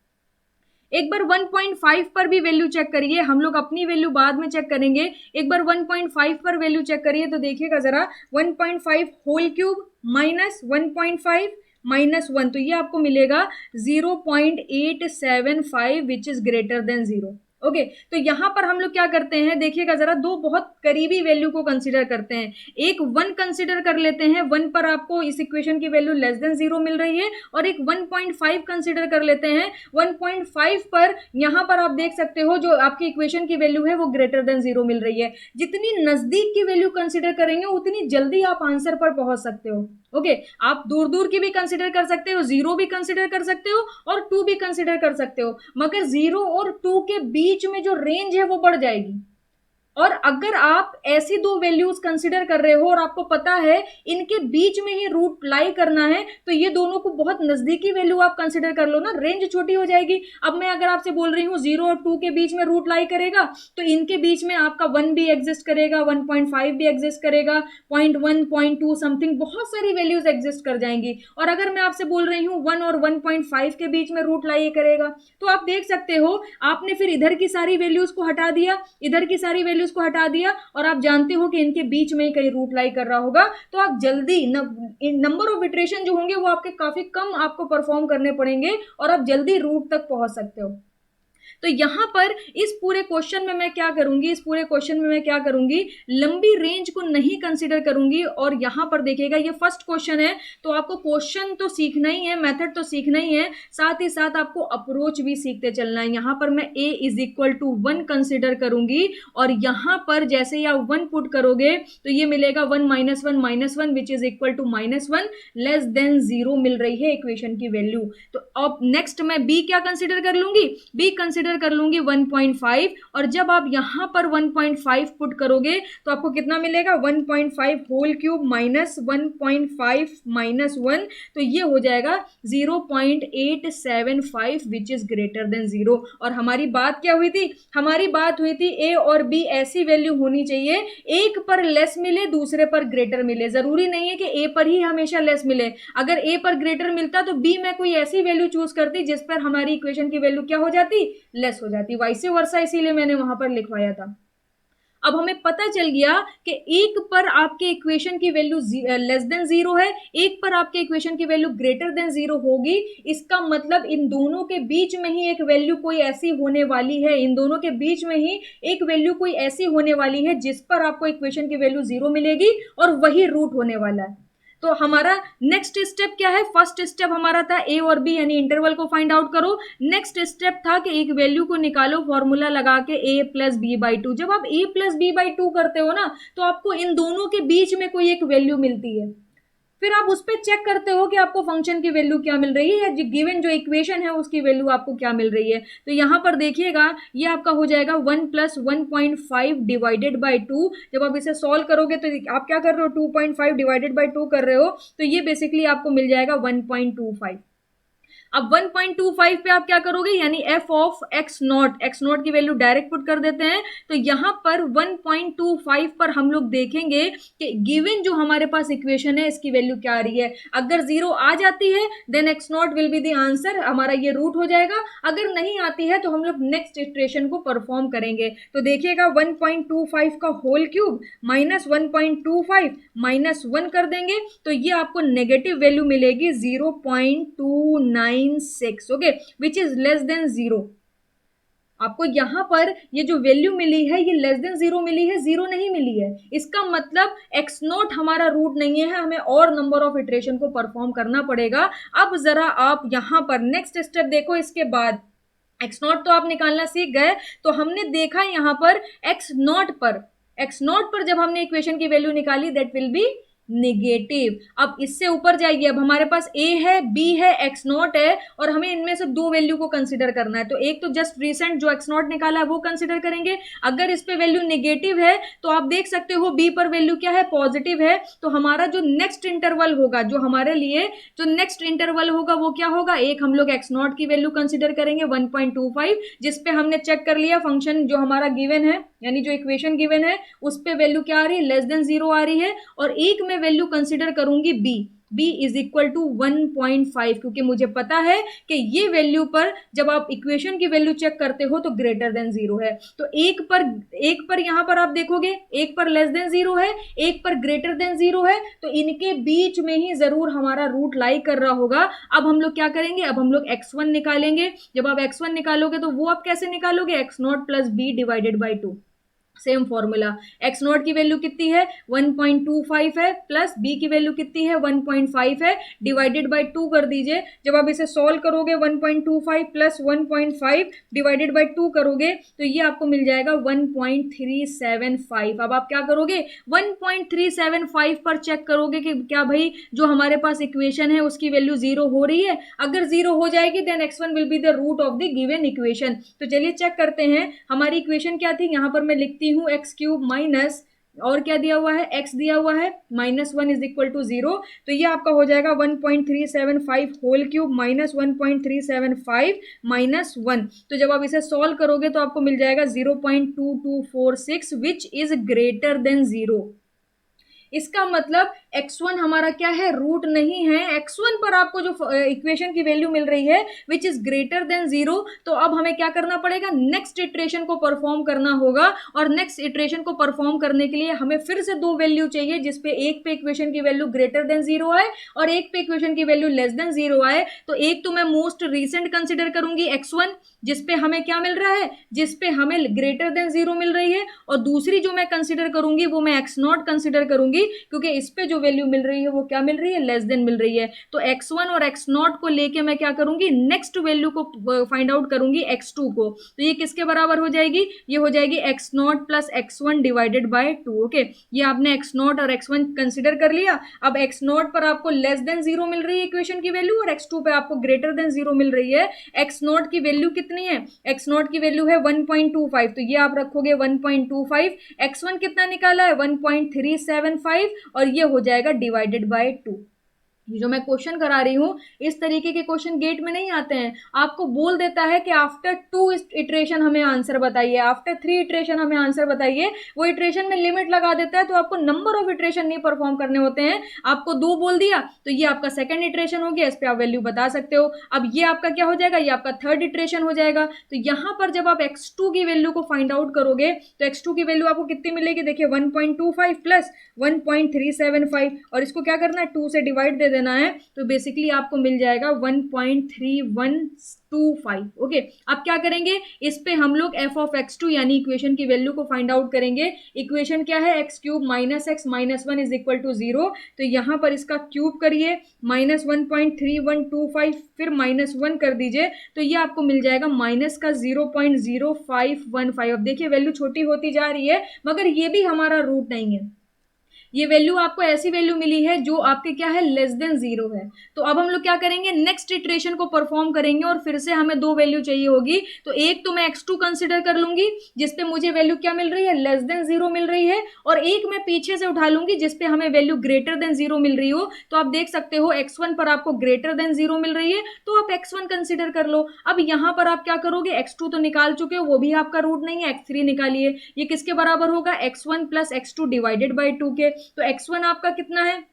एक बार 1.5 पर भी वैल्यू चेक करिए, हम लोग अपनी वैल्यू बाद में चेक करेंगे, एक बार 1.5 पर वैल्यू चेक करिए तो देखिएगा जरा, 1.5 होल क्यूब -1.5 -1, तो ये आपको मिलेगा 0.875 which is greater than zero. Okay, तो यहां पर हम लोग क्या करते हैं, देखिएगा जरा, दो बहुत करीबी वैल्यू को कंसीडर करते हैं, एक 1 कंसीडर कर लेते हैं, 1 पर आपको इस इक्वेशन की वैल्यू लेस देन जीरो मिल रही है, और एक 1.5 कंसीडर कर लेते हैं, 1.5 पर यहां पर आप देख सकते हो जो आपकी इक्वेशन की वैल्यू है वो ग्रेटर देन जीरो मिल रही है। जितनी नजदीक की वैल्यू कंसीडर करेंगे उतनी जल्दी आप आंसर पर पहुंच सकते हो। ओके, आप दूर दूर की भी कंसिडर कर सकते हो, जीरो भी कंसिडर कर सकते हो और 2 भी कंसिडर कर सकते हो, मगर 0 और 2 के बीच में जो रेंज है वो बढ़ जाएगी। और अगर आप ऐसी दो वैल्यूज कंसिडर कर रहे हो और आपको पता है इनके बीच में ही रूट लाई करना है, तो ये दोनों को बहुत नजदीकी वैल्यू आप कंसिडर कर लो ना, रेंज छोटी हो जाएगी। अब मैं अगर आपसे बोल रही हूँ 0 और 2 के बीच में रूट लाई करेगा, तो इनके बीच में आपका 1 भी एग्जिस्ट करेगा, 1.5 भी एग्जिस्ट करेगा, 0.1 0.2 समथिंग बहुत सारी वैल्यूज एग्जिस्ट कर जाएंगी। और अगर मैं आपसे बोल रही हूँ 1 और 1.5 के बीच में रूट लाई करेगा, तो आप देख सकते हो आपने फिर इधर की सारी वैल्यूज को हटा दिया, इधर की सारी वैल्यूज को हटा दिया, और आप जानते हो कि इनके बीच में कहीं रूट लाई कर रहा होगा, तो आप जल्दी नंबर ऑफ इटरेशन जो होंगे वो आपके काफी कम आपको परफॉर्म करने पड़ेंगे और आप जल्दी रूट तक पहुंच सकते हो। तो यहां पर इस पूरे क्वेश्चन में मैं क्या करूंगी, लंबी रेंज को नहीं कंसीडर करूंगी। और यहां पर देखिएगा ये फर्स्ट क्वेश्चन है, तो आपको क्वेश्चन तो सीखना ही है, मेथड तो सीखना ही है, साथ ही साथ आपको अप्रोच भी सीखते चलना है। यहां पर मैं a is equal to 1 consider करूंगी, और यहां पर जैसे ही आप 1 पुट करोगे तो ये मिलेगा 1 -1 which is equal to -1 less than zero मिल रही है इक्वेशन की वैल्यू। तो अब नेक्स्ट मैं b क्या कंसिडर कर लूंगी, b कंसिडर कर लूंगी 1.5, और जब आप यहां पर 1.5 पुट करोगे तो आपको कितना मिलेगा, 1.5 होल क्यूब -1.5 -1, तो ये हो जाएगा 0.875 which is greater than zero. और हमारी बात क्या हुई थी, हमारी बात हुई थी a और b ऐसी वैल्यू होनी चाहिए, एक पर लेस मिले दूसरे पर ग्रेटर मिले। जरूरी नहीं है कि a पर ही हमेशा लेस मिले, अगर a पर ग्रेटर मिलता तो b में कोई ऐसी वैल्यू चूज करती जिस पर हमारी इक्वेशन की वैल्यू क्या हो जाती, लेस हो जाती, वाइस वर्सा, इसीलिए मैंने वहां पर लिखवाया था। अब हमें पता चल गया कि एक पर आपके इक्वेशन की वैल्यू लेस देन जीरो है, एक पर आपके इक्वेशन की वैल्यू ग्रेटर देन जीरो होगी, इसका मतलब इन दोनों के बीच में ही एक वैल्यू कोई ऐसी होने वाली है, इन दोनों के बीच में ही एक वैल्यू कोई ऐसी होने वाली है जिस पर आपको इक्वेशन की वैल्यू जीरो मिलेगी और वही रूट होने वाला है। तो हमारा नेक्स्ट स्टेप क्या है, फर्स्ट स्टेप हमारा था a और b यानी इंटरवल को फाइंड आउट करो। नेक्स्ट स्टेप था कि एक वैल्यू को निकालो फॉर्मूला लगा के a plus b by two. जब आप a plus b by two करते हो ना, तो आपको इन दोनों के बीच में कोई एक वैल्यू मिलती है, फिर आप उस पे चेक करते हो कि आपको फंक्शन की वैल्यू क्या मिल रही है या गिवन जो इक्वेशन है उसकी वैल्यू आपको क्या मिल रही है। तो यहाँ पर देखिएगा ये आपका हो जाएगा 1 + 1.5 डिवाइडेड बाई 2। जब आप इसे सॉल्व करोगे तो आप क्या कर रहे हो, 2.5 डिवाइडेड बाई 2 कर रहे हो, तो ये बेसिकली आपको मिल जाएगा 1.25। अब 1.25 पे आप क्या करोगे, यानी एफ ऑफ एक्स नॉट की वैल्यू डायरेक्ट पुट कर देते हैं। तो यहां पर 1.25 पर हम लोग देखेंगे कि गिवन जो हमारे पास इक्वेशन है इसकी वैल्यू क्या आ रही है। अगर 0 आ जाती है then x naught will be the answer, हमारा ये रूट हो जाएगा। अगर नहीं आती है तो हम लोग नेक्स्ट इटरेशन को परफॉर्म करेंगे। तो देखिएगा 1.25 का होल क्यूब माइनस 1.25 माइनस 1 कर देंगे तो ये आपको नेगेटिव वैल्यू मिलेगी 0.296, okay, which is less then 0। आपको यहां पर ये जो वैल्यू मिली है ये लेस देन 0 मिली है, 0 नहीं मिली है। इसका मतलब एक्स नॉट हमारा रूट नहीं है, हमें और नंबर ऑफ इटरेशन को परफॉर्म करना पड़ेगा। अब जरा आप यहां पर नेक्स्ट स्टेप देखो, इसके बाद एक्स नॉट तो आप निकालना सीख गए। तो हमने देखा यहां पर एक्स नॉट पर जब हमने इक्वेशन की वैल्यू निकाली दैट विल बी नेगेटिव। अब इससे ऊपर जाइए, अब हमारे पास ए है, बी है, एक्स नॉट है और हमें इनमें से दो वैल्यू को कंसीडर करना है। तो एक तो जस्ट रिसेंट जो एक्स नॉट निकाला है वो कंसीडर करेंगे। अगर इस पे वैल्यू नेगेटिव है तो आप देख सकते हो बी पर वैल्यू क्या है, पॉजिटिव है। तो हमारा जो नेक्स्ट इंटरवल होगा, जो हमारे लिए जो नेक्स्ट इंटरवल होगा वो क्या होगा, एक हम लोग एक्स नॉट की वैल्यू कंसीडर करेंगे 1.25, जिसपे हमने चेक कर लिया फंक्शन जो हमारा गिवन है, यानी जो इक्वेशन गिवन है उस पे वैल्यू क्या आ रही है, लेस देन 0 आ रही है। और एक में वैल्यू कंसीडर करूंगी b इज इक्वल टू 1.5, क्योंकि मुझे पता है कि ये वैल्यू पर जब आप इक्वेशन की वैल्यू चेक करते हो तो ग्रेटर देन 0 है। तो एक पर यहां पर आप देखोगे एक पर लेस देन 0 है, एक पर ग्रेटर देन 0 है, तो इनके बीच में ही जरूर हमारा रूट लाई कर रहा होगा। अब हम लोग क्या करेंगे, अब हम लोग x1 निकालेंगे। जब आप x1 निकालोगे तो वो आप कैसे निकालोगे, x naught plus b divided by 2, same formula. X not की वैल्यू कितनी है 1.25 है, प्लस बी की वैल्यू कितनी है 1.5 है, डिवाइडेड बाय 2 कर दीजिए। जब आप इसे सॉल्व करोगे 1.25 प्लस 1.5 डिवाइडेड बाय 2 करोगे तो ये आपको मिल जाएगा 1.375। अब आप क्या करोगे, 1.375 पर चेक करोगे कि क्या भाई जो हमारे पास इक्वेशन है उसकी वैल्यू 0 हो रही है। अगर 0 हो जाएगी then x1 will be the root of the given equation. तो चलिए चेक करते हैं हमारी इक्वेशन क्या थी। यहां पर मैं लिखती हूँ एक्स क्यूब माइनस, और क्या दिया हुआ है, x दिया हुआ है, -1 इज इक्वल टू 0। तो ये आपका हो जाएगा 1.375 होल क्यूब माइनस 1.375 -1। तो जब आप इसे सॉल्व करोगे तो आपको मिल जाएगा 0.2246 विच इज ग्रेटर देन 0। इसका मतलब x1 हमारा क्या है, रूट नहीं है। x1 पर आपको जो इक्वेशन की वैल्यू मिल रही है विच इज ग्रेटर देन 0। तो अब हमें क्या करना पड़ेगा, नेक्स्ट इटरेशन को परफॉर्म करना होगा। और नेक्स्ट इटरेशन को परफॉर्म करने के लिए हमें फिर से दो वैल्यू चाहिए, जिसपे एक पे इक्वेशन की वैल्यू ग्रेटर देन 0 आए और एक पे इक्वेशन की वैल्यू लेस देन 0 आए। तो एक तो मैं मोस्ट रिसेंट कंसिडर करूंगी x1, जिसपे हमें क्या मिल रहा है, जिसपे हमें ग्रेटर देन 0 मिल रही है। और दूसरी जो मैं कंसिडर करूंगी वो मैं एक्स नॉट कंसिडर करूंगी, क्योंकि इस पे जो वैल्यू मिल रही है वो क्या मिल रही है, लेस देन मिल रही है। तो x1 और x नॉट को लेके मैं क्या करूंगी, नेक्स्ट वैल्यू को फाइंड आउट करूंगी x2 को। तो ये किसके बराबर हो जाएगी, ये हो जाएगी x naught plus x1 divided by 2। Okay, ये आपने x नॉट और x1 कंसिडर कर लिया। अब x नॉट पर आपको लेस देन 0 मिल रही है इक्वेशन की वैल्यू, और x2 पे आपको ग्रेटर देन 0 मिल रही है। x नॉट की वैल्यू कितनी है, x नॉट की वैल्यू है 1.25, तो ये आप रखोगे 1.25। x1 कितना निकाला है 1.375, और ये हो जाएगा डिवाइडेड बाय 2। जो मैं क्वेश्चन करा रही हूँ इस तरीके के क्वेश्चन गेट में नहीं आते हैं। आपको बोल देता है कि आफ्टर 2 इटरेशन हमें आंसर बताइए, आफ्टर 3 इटरेशन हमें आंसर बताइए। वो इटरेशन में लिमिट लगा देता है, तो आपको नंबर ऑफ इटरेशन नहीं परफॉर्म करने होते हैं। आपको 2 बोल दिया तो ये आपका सेकंड इटरेशन हो गया, इस पर आप वैल्यू बता सकते हो। अब ये आपका क्या हो जाएगा, ये आपका थर्ड इटरेशन हो जाएगा। तो यहाँ पर जब आप x2 की वैल्यू को फाइंड आउट करोगे तो x2 की वैल्यू आपको कितनी मिलेगी, देखिए 1.25 प्लस 1.375, और इसको क्या करना है 2 से डिवाइड दे देना है। तो बेसिकली आपको मिल जाएगा 1.3125। ओके, अब क्या करेंगे, इस पे हम लोग f ऑफ x2 यानी इक्वेशन की वैल्यू को फाइंड आउट करेंगे। इक्वेशन क्या है, x cube minus x minus 1 is equal to 0। तो यहां पर इसका क्यूब करिए, -1.3125 फिर -1 कर दीजिए, तो ये आपको मिल जाएगा माइनस का 0.0515। अब देखिए वैल्यू छोटी होती जा रही है, मगर ये भी हमारा रूट नहीं है। ये वैल्यू आपको ऐसी वैल्यू मिली है जो आपके क्या है, लेस देन 0 है। तो अब हम लोग क्या करेंगे, नेक्स्ट इटरेशन को परफॉर्म करेंगे और फिर से हमें दो वैल्यू चाहिए होगी। तो एक तो मैं x2 कंसिडर कर लूंगी जिसपे मुझे वैल्यू क्या मिल रही है, लेस देन 0 मिल रही है, और एक मैं पीछे से उठा लूंगी जिसपे हमें वैल्यू ग्रेटर देन 0 मिल रही हो। तो आप देख सकते हो x1 पर आपको ग्रेटर देन 0 मिल रही है, तो आप x1 कंसिडर कर लो। अब यहां पर आप क्या करोगे, x2 तो निकाल चुके हो, वो भी आपका रूट नहीं है, x3 निकालिए। ये किसके बराबर होगा, x1 plus x2 divided by 2 के। तो x1 आपका कितना है,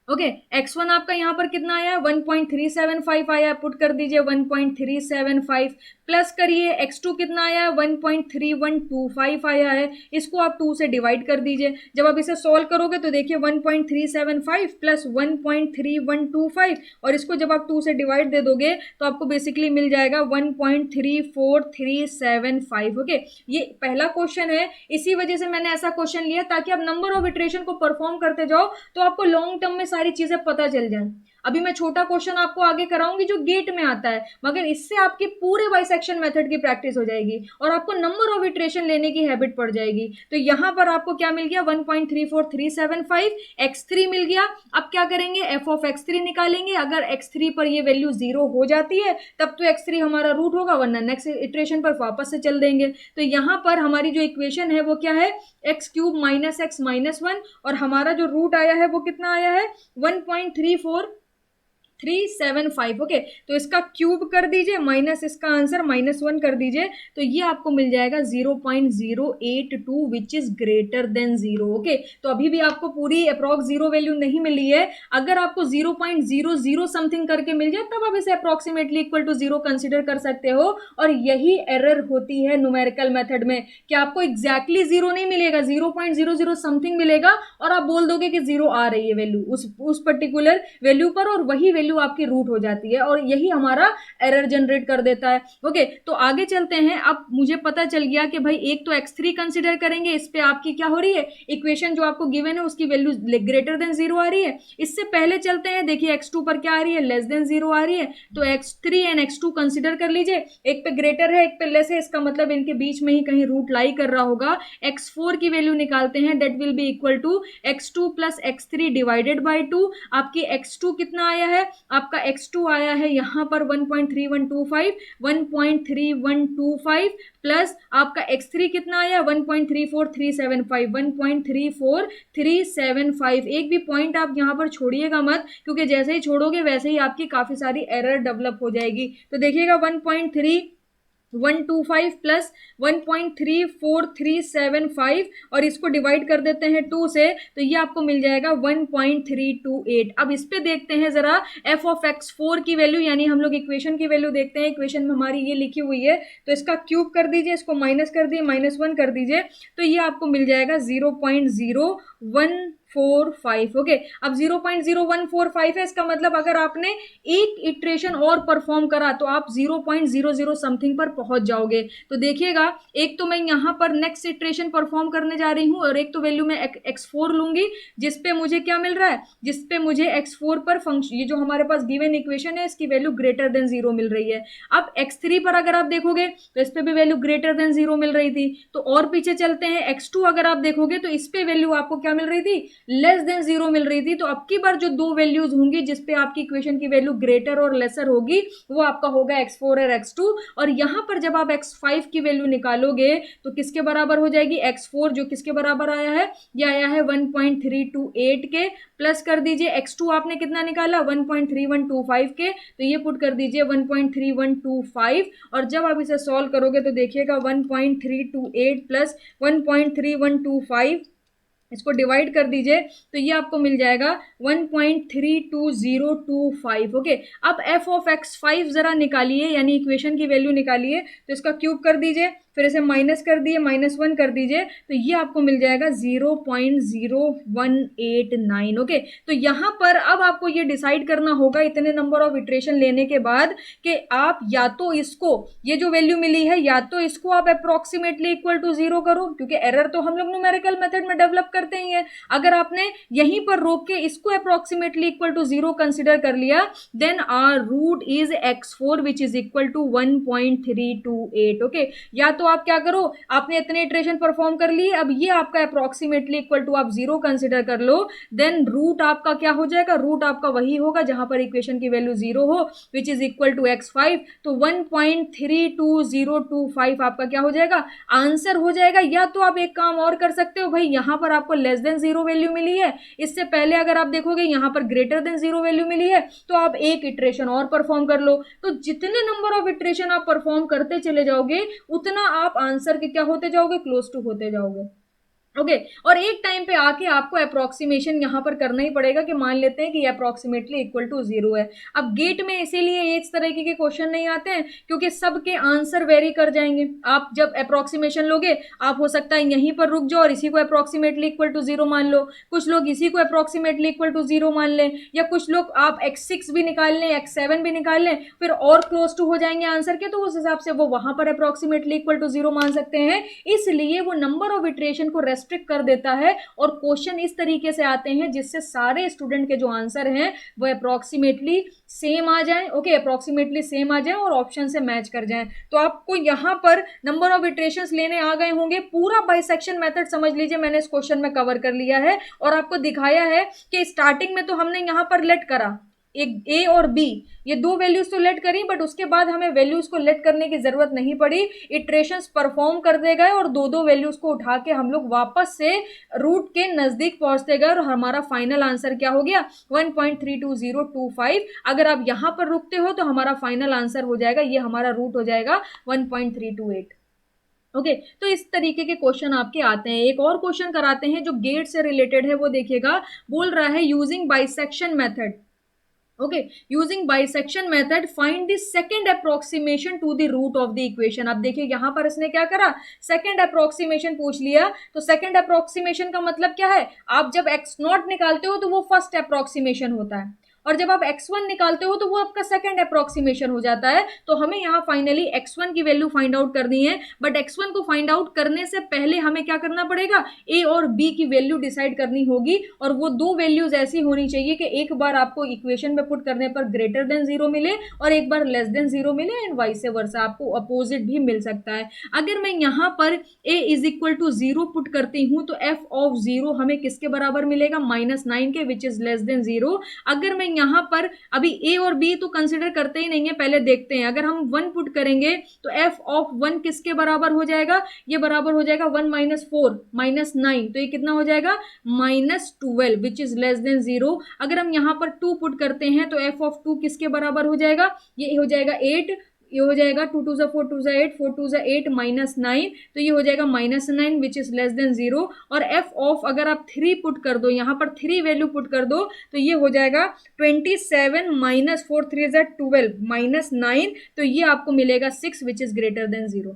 ओके, x1 आपका यहाँ पर कितना आया, 1.375 आया, पुट कर दीजिए 1.375, प्लस करिए x2 कितना आया है, 1.3125 आया है, इसको आप 2 से डिवाइड कर दीजिए। जब आप इसे सॉल्व करोगे तो देखिए 1.375 प्लस 1.3125, और इसको जब आप 2 से डिवाइड दे दोगे तो आपको बेसिकली मिल जाएगा 1.34375। ओके, ये पहला क्वेश्चन है, इसी वजह से मैंने ऐसा क्वेश्चन लिया ताकि आप नंबर ऑफ इटरेशन को परफॉर्म करते जाओ तो आपको लॉन्ग टर्म में सारी चीजें पता चल जाए। अभी मैं छोटा क्वेश्चन आपको आगे कराऊंगी जो गेट में आता है, मगर इससे आपके पूरे बाइसेक्शन मेथड की प्रैक्टिस हो जाएगी और आपको नंबर ऑफ इटरेशन लेने की हैबिट पड़ जाएगी। तो यहां पर आपको क्या मिल गया, 1.34375, x3 मिल गया। अब क्या करेंगे, f ऑफ x3 निकालेंगे। अगर x3 पर ये वैल्यू 0 हो जाती है तब तो x3 हमारा रूट होगा, वरना नेक्स्ट इटरेशन पर वापस से चल देंगे। तो यहां पर हमारी जो इक्वेशन है वो क्या है, x cube minus x minus 1, और हमारा जो रूट आया है वो कितना आया है, 1.34375। ओके, तो इसका क्यूब कर दीजिए माइनस इसका आंसर -1 कर दीजिए, तो ये आपको मिल जाएगा 0.082 which is greater than 0। Okay, तो अभी भी आपको पूरी अप्रॉक्स 0 वैल्यू नहीं मिली है। अगर आपको 0.00 समथिंग करके मिल जाए तब आप इसे अप्रोक्सीमेटली इक्वल टू 0 कंसिडर कर सकते हो। और यही एरर होती है न्यूमेरिकल मेथड में कि आपको एग्जैक्टली 0 नहीं मिलेगा, 0.00 समथिंग मिलेगा और आप बोल दोगे कि 0 आ रही है वैल्यू उस पर्टिकुलर वैल्यू पर, और वही वैल्यू आपकी रूट हो जाती है और यही हमारा एरर जनरेट कर देता है। ओके, तो आगे चलते हैं। अब मुझे पता चल गया कि भाई एक तो x3 कंसीडर करेंगे, इस पे आपकी क्या हो रही है, इक्वेशन जो आपको गिवन है उसकी वैल्यू ग्रेटर देन 0 आ रही है। इससे पहले चलते हैं, देखिए x2 पर क्या आ रही है, लेस देन 0 आ रही है। तो x3 एंड x2 कंसीडर कर लीजिए, एक पे ग्रेटर है एक पे लेस है, इसका मतलब इनके बीच में ही कहीं रूट लाई कर रहा होगा। x4 की वैल्यू निकालते हैं, that will be equal to x2 plus x3 divided by 2। आपकी x2 कितना आया है, आपका x2 आया है यहां पर 1.3125 प्लस आपका x3 कितना आया, 1.34375। एक भी पॉइंट आप यहां पर छोड़िएगा मत, क्योंकि जैसे ही छोड़ोगे वैसे ही आपकी काफी सारी एरर डेवलप हो जाएगी। तो देखिएगा 1.3125 प्लस 1.34375, और इसको डिवाइड कर देते हैं 2 से, तो ये आपको मिल जाएगा 1.328। अब इस पे देखते हैं जरा f ऑफ x4 की वैल्यू, यानी हम लोग इक्वेशन की वैल्यू देखते हैं। इक्वेशन में हमारी ये लिखी हुई है, तो इसका क्यूब कर दीजिए, इसको माइनस कर दिए, -1 कर दीजिए, तो ये आपको मिल जाएगा 0.0145। ओके, अब 0.0145 है, इसका मतलब अगर आपने एक इटरेशन और परफॉर्म करा तो आप 0.00 समथिंग पर पहुंच जाओगे। तो देखिएगा, एक तो मैं यहां पर नेक्स्ट इटरेशन परफॉर्म करने जा रही हूं और एक तो वैल्यू मैं x4 लूंगी जिसपे मुझे क्या मिल रहा है, जिसपे मुझे x4 पर फंक्शन, ये जो हमारे पास गिवन इक्वेशन है इसकी वैल्यू ग्रेटर देन 0 मिल रही है। अब x3 पर अगर आप देखोगे तो इस पे भी वैल्यू ग्रेटर देन 0 मिल रही थी। तो और पीछे चलते हैं, x2 अगर आप देखोगे तो इस पे वैल्यू आपको क्या मिल रही थी, लेस देन 0 मिल रही थी। तो अब की बार जो दो वैल्यूज होंगी जिसपे आपकी इक्वेशन की वैल्यू ग्रेटर और लेसर होगी वो आपका होगा x4 और x2। और यहां पर जब आप x5 की वैल्यू निकालोगे तो किसके बराबर हो जाएगी, x4 जो किसके बराबर आया है, ये आया है 1.328 के, प्लस कर दीजिए x2 आपने कितना निकाला 1.3125 के, तो ये पुट कर दीजिए 1.3125, और जब आप इसे सॉल्व करोगे तो देखिएगा 1.328 प्लस 1.3125, इसको डिवाइड कर दीजिए तो ये आपको मिल जाएगा 1.32025। ओके, अब f ऑफ x5 जरा निकालिए, यानी इक्वेशन की वैल्यू निकालिए, तो इसका क्यूब कर दीजिए, फिर इसे माइनस कर दिए, -1 कर दीजिए, तो ये आपको मिल जाएगा 0.0189। ओके, तो यहां पर अब आपको ये डिसाइड करना होगा इतने नंबर ऑफ इटरेशन लेने के बाद कि आप या तो इसको, ये जो वैल्यू मिली है, या तो इसको आप अप्रोक्सीमेटली इक्वल टू 0 करो, क्योंकि एरर तो हम लोग न्यूमेरिकल मेथड में डेवलप करते ही है। अगर आपने यहीं पर रोक के इसको अप्रोक्सीमेटली इक्वल टू 0 कंसिडर कर लिया, then our root is x4 which is equal to 1.328। ओके, या तो आप क्या करो, आपने इतने इटरेशन परफॉर्म कर लिए, अब ये आपका अप्रोक्सीमेटली इक्वल टू आप 0 कंसिडर कर लो, देन रूट आपका क्या हो जाएगा, रूट आपका वही होगा जहां पर इक्वेशन की वैल्यू 0 हो, विच इज इक्वल टू x5। तो 1.32025 आपका क्या हो जाएगा, आंसर हो जाएगा। या तो आप एक काम और कर सकते हो भाई, यहां पर आपको लेस देन 0 वैल्यू मिली है, इससे पहले अगर आप देखोगे यहां पर ग्रेटर देन 0 वैल्यू मिली है, तो आप एक इटरेशन और परफॉर्म कर लो। तो जितने नंबर ऑफ इटरेशन आप परफॉर्म करते चले जाओगे, उतना आप आंसर के क्या होते जाओगे, क्लोज टू होते जाओगे। ओके और एक टाइम पे आके आपको अप्रोक्सीमेशन यहां पर करना ही पड़ेगा कि मान लेते हैं कि अप्रोक्सीमेटली इक्वल टू 0 है। अब गेट में इसीलिए इस तरह के क्वेश्चन नहीं आते हैं क्योंकि सबके आंसर वेरी कर जाएंगे। आप जब अप्रोक्सीमेशन लोगे, आप हो सकता है यहीं पर रुक जाओ और इसी को अप्रोक्सीमेटली इक्वल टू 0 मान लो, कुछ लोग इसी को अप्रोक्सीमेटली इक्वल टू 0 मान लें, या कुछ लोग आप x6 भी निकाल लें, x7 भी निकाल लें, फिर और क्लोज टू हो जाएंगे आंसर के, तो उस हिसाब से वो वहां पर अप्रोक्सीमेटली इक्वल टू 0 मान सकते हैं। इसलिए वो नंबर ऑफ इटरेशन को रेस्ट्रिक्ट कर देता है और क्वेश्चन इस तरीके से आते हैं जिससे सारे स्टूडेंट के जो आंसर हैं वो अप्रोक्सीमेटली सेम आ जाए। ओके अप्रोक्सीमेटली सेम आ जाए और ऑप्शन से मैच कर जाए। तो आपको यहां पर नंबर ऑफ इटरेशंस लेने आ गए होंगे। पूरा बाइसेक्शन मेथड समझ लीजिए मैंने इस क्वेश्चन में कवर कर लिया है और आपको दिखाया है कि स्टार्टिंग में तो हमने यहां पर लेट करा एक ए और बी, ये दो वैल्यूज तो लेट करी, बट उसके बाद हमें वैल्यूज को लेट करने की जरूरत नहीं पड़ी, इटरेशंस परफॉर्म करते गए और दो दो वैल्यूज को उठा के हम लोग वापस से रूट के नजदीक पहुंचते गए और हमारा फाइनल आंसर क्या हो गया 1.32025। अगर आप यहां पर रुकते हो तो हमारा फाइनल आंसर हो जाएगा, ये हमारा रूट हो जाएगा 1.328। ओके तो इस तरीके के क्वेश्चन आपके आते हैं। एक और क्वेश्चन कराते हैं जो गेट से रिलेटेड है, वो देखिएगा, बोल रहा है using bisection method. Okay using bisection method find the second approximation to the root of the equation. अब देखिए यहां पर इसने क्या करा, सेकंड अप्रोक्सीमेशन पूछ लिया। तो सेकंड अप्रोक्सीमेशन का मतलब क्या है, आप जब x नॉट निकालते हो तो वो फर्स्ट अप्रोक्सीमेशन होता है और जब आप x1 निकालते हो तो वो आपका सेकंड अप्रोक्सीमेशन हो जाता है। तो हमें यहाँ फाइनली x1 की वैल्यू फाइंड आउट करनी है, बट x1 को फाइंड आउट करने से पहले हमें क्या करना पड़ेगा, a और b की वैल्यू डिसाइड करनी होगी और वो दो वैल्यूज ऐसी होनी चाहिए कि एक बार आपको इक्वेशन में पुट करने पर ग्रेटर देन 0 मिले और एक बार लेस देन 0 मिले एंड वाइस वर्सा, आपको अपोजिट भी मिल सकता है। अगर मैं यहाँ पर a is equal to 0 put करती हूँ तो f ऑफ 0 हमें किसके बराबर मिलेगा, -9 के, विच इज लेस देन 0। अगर मैं यहाँ पर अभी a और b तो कंसिडर करते ही नहीं है, पहले देखते हैं, अगर हम 1 पुट करेंगे तो f ऑफ 1 किसके बराबर हो जाएगा, ये बराबर हो जाएगा 1 - 4 - 9, तो ये कितना हो जाएगा -12 विच इज लेस देन 0। अगर हम यहाँ पर 2 पुट करते हैं तो f ऑफ 2 किसके बराबर हो जाएगा, ये हो जाएगा 8, ये हो जाएगा 2 2 4 2 8 4 2 8 -9, तो ये हो जाएगा -9 विच इज लेस देन 0। और f ऑफ अगर आप 3 पुट कर दो, यहाँ पर 3 वैल्यू पुट कर दो तो ये हो जाएगा 27 - 4 3 12 -9, तो ये आपको मिलेगा 6 विच इज ग्रेटर देन 0।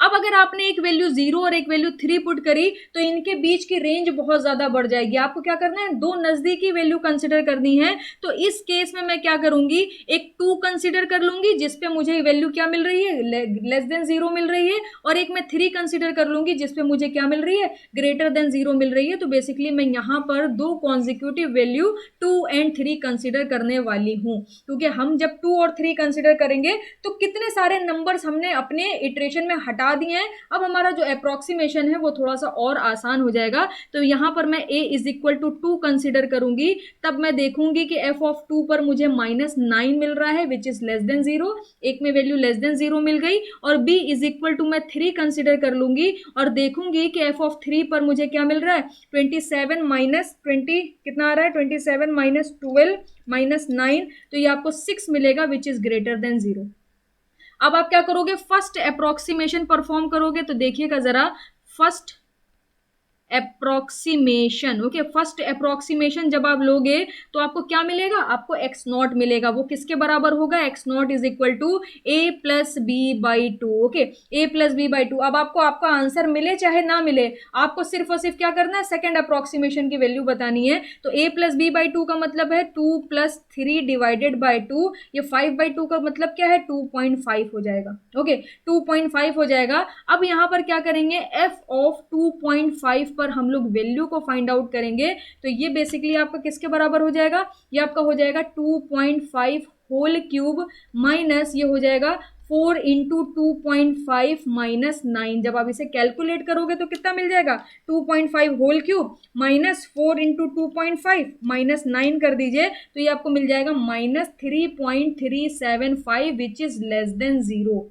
अब अगर आपने एक वैल्यू 0 और एक वैल्यू 3 पुट करी तो इनके बीच की रेंज बहुत ज्यादा बढ़ जाएगी। आपको क्या करना है, दो नजदीकी वैल्यू कंसिडर करनी है। तो इस केस में मैं क्या करूंगी, एक 2 कंसिडर कर लूंगी जिसपे मुझे वैल्यू क्या मिल रही है, लेस देन 0 मिल रही है, और एक मैं 3 कंसिडर कर लूंगी जिसपे मुझे क्या मिल रही है, ग्रेटर देन 0 मिल रही है। तो बेसिकली मैं यहाँ पर दो कॉन्जिक्यूटिव वैल्यू 2 और 3 कंसिडर करने वाली हूँ, क्योंकि हम जब 2 और 3 कंसिडर करेंगे तो कितने सारे नंबर्स हमने अपने इटरेशन में हटा दिए हैं। अब हमारा जो अप्रोक्सीमेशन है वो थोड़ा सा और आसान हो जाएगा। तो यहां पर मैं a is equal to 2 consider करूंगी, तब मैं देखूंगी कि f ऑफ 2 पर मुझे -9 मिल रहा है विच इज लेस देन 0, एक में वैल्यू लेस देन 0 मिल गई। और b इज इक्वल टू मैं 3 कंसिडर कर लूंगी और देखूंगी कि f ऑफ 3 पर मुझे क्या मिल रहा है, 27 माइनस 20 कितना आ रहा है, 27 - 12 -9, तो ये आपको 6 मिलेगा विच इज ग्रेटर देन 0। अब आप क्या करोगे, फर्स्ट अप्रोक्सीमेशन परफॉर्म करोगे। तो देखिएगा जरा, first approximation, okay first approximation जब आप लोगे तो आपको क्या मिलेगा, आपको x नॉट मिलेगा। वो किसके बराबर होगा, x naught is equal to a plus b by 2। Okay a plus b by 2। अब आपको आपका आंसर मिले चाहे ना मिले, आपको सिर्फ और सिर्फ क्या करना है, सेकंड अप्रोक्सीमेशन की वैल्यू बतानी है। तो a प्लस बी बाई 2 का मतलब है 2 + 3 डिवाइडेड बाई 2, ये 5/2 का मतलब क्या है, 2.5 हो जाएगा। ओके 2.5 हो जाएगा। अब यहाँ पर क्या करेंगे, f ऑफ 2.5 पर हम लोग वैल्यू को फाइंड आउट करेंगे। तो ये बेसिकली आपका किसके बराबर हो जाएगा, ये आपका हो जाएगा 2.5 होल क्यूब माइनस ये हो जाएगा 4 इंटू 2.5 माइनस 9। जब आप इसे कैलकुलेट करोगे तो कितना मिल जाएगा, 2.5 whole cube minus 4 into 2.5 minus 9 कर दीजिए, तो ये आपको मिल जाएगा -3.375 विच इज लेस देन 0।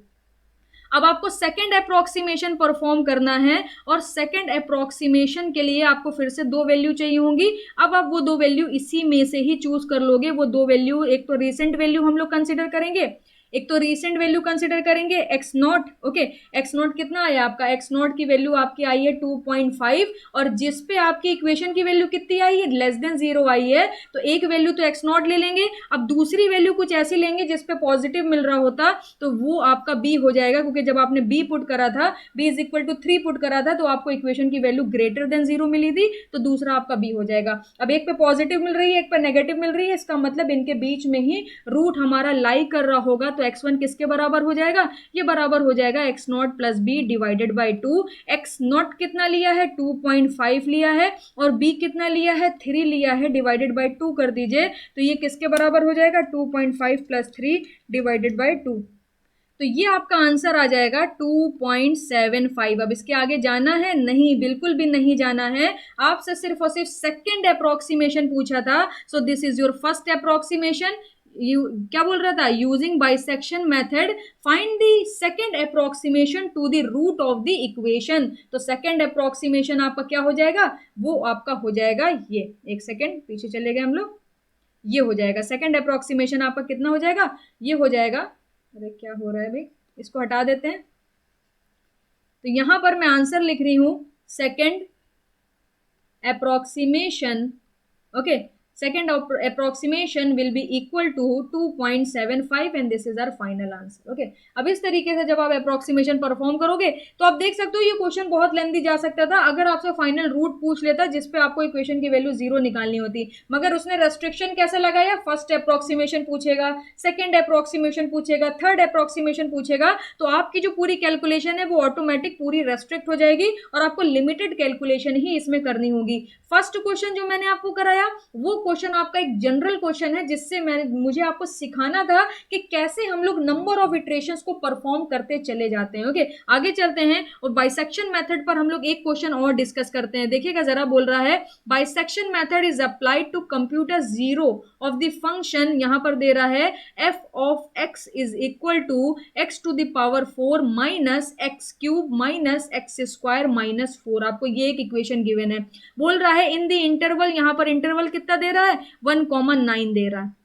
अब आपको सेकंड अप्रोक्सीमेशन परफॉर्म करना है, और सेकंड अप्रोक्सीमेशन के लिए आपको फिर से दो वैल्यू चाहिए होंगी। अब आप वो दो वैल्यू इसी में से ही चूज कर लोगे। वो दो वैल्यू, एक तो रिसेंट वैल्यू हम लोग कंसिडर करेंगे, एक तो रिसेंट वैल्यू कंसिडर करेंगे x naught. Okay, x not कितना आया आपका, एक्स नॉट की वैल्यू आपकी आई है 2.5, और जिस पे आपकी इक्वेशन की वैल्यू कितनी आई है, लेस देन 0 आई है, तो एक वैल्यू तो एक्स नॉट ले लेंगे। अब दूसरी वैल्यू कुछ ऐसी लेंगे जिसपे पॉजिटिव मिल रहा होता, तो वो आपका बी हो जाएगा, क्योंकि जब आपने बी पुट करा था, b is equal to 3 put करा था, तो आपको इक्वेशन की वैल्यू ग्रेटर देन 0 मिली थी, तो दूसरा आपका बी हो जाएगा। अब एक पे पॉजिटिव मिल रही है, एक पे नेगेटिव मिल रही है, इसका मतलब इनके बीच में ही रूट हमारा लाई कर रहा होगा, तो x1 किसके बराबर हो जाएगा, ये बराबर हो जाएगा x naught plus b divided by 2। x naught कितना लिया है, 2.5 लिया है, और b कितना लिया है, 3 लिया है, डिवाइडेड बाई 2 कर दीजिए, तो ये किसके बराबर हो जाएगा, 2.5 प्लस 3 डिवाइडेड बाई 2। तो ये आपका आंसर आ जाएगा 2.75। अब इसके आगे जाना है नहीं, बिल्कुल भी नहीं जाना है, आपसे सिर्फ और सिर्फ सेकंड अप्रोक्सीमेशन पूछा था। So this is your first approximation. क्या बोल रहा था, using bisection method find the second approximation to the root of the equation. तो सेकंड अप्रोक्सीमेशन आपका क्या हो जाएगा, वो आपका हो जाएगा ये, एक सेकंड पीछे चले गए हम लोग, ये हो जाएगा सेकंड अप्रोक्सीमेशन आपका, कितना हो जाएगा, ये हो जाएगा, अरे क्या हो रहा है भाई, इसको हटा देते हैं। तो यहां पर मैं आंसर लिख रही हूं second approximation. Okay, second approximation will be equal to 2.75 and this is our final answer. Okay, अब इस तरीके से जब आप अप्रोक्सीमेशन परफॉर्म करोगे तो आप देख सकते हो ये क्वेश्चन बहुत लेंथी जा सकता था अगर आपसे फाइनल रूट पूछ लेता जिसपे आपको इक्वेशन की वैल्यू 0 निकालनी होती, मगर उसने रेस्ट्रिक्शन कैसे लगाया, फर्स्ट अप्रोक्सीमेशन पूछेगा, सेकंड अप्रोक्सीमेशन पूछेगा, थर्ड अप्रोक्सीमेशन पूछेगा, तो आपकी जो पूरी कैलकुलेशन है वो ऑटोमेटिक पूरी रेस्ट्रिक्ट हो जाएगी और आपको लिमिटेड कैलकुलेशन ही इसमें करनी होगी। फर्स्ट क्वेश्चन जो मैंने आपको कराया वो क्वेश्चन आपका एक जनरल क्वेश्चन है जिससे मुझे आपको सिखाना था कि कैसे हम लोग नंबर ऑफ इटरेशंस को परफॉर्म करते चले जाते हैं। ओके, आगे चलते हैं और बाइसेक्शन मेथड पर हम लोग एक क्वेश्चन और डिस्कस करते हैं। देखिएगा जरा, बोल रहा है bisection method is applied to compute zero of the function, यहां पर दे रहा है f of x is equal to x to the power 4 minus x cube minus x square minus 4। आपको ये एक इक्वेशन गिवन है, बोल रहा है इन द इंटरवल, यहां पर इंटरवल कितना दे रहा है, 1,9 दे रहा है।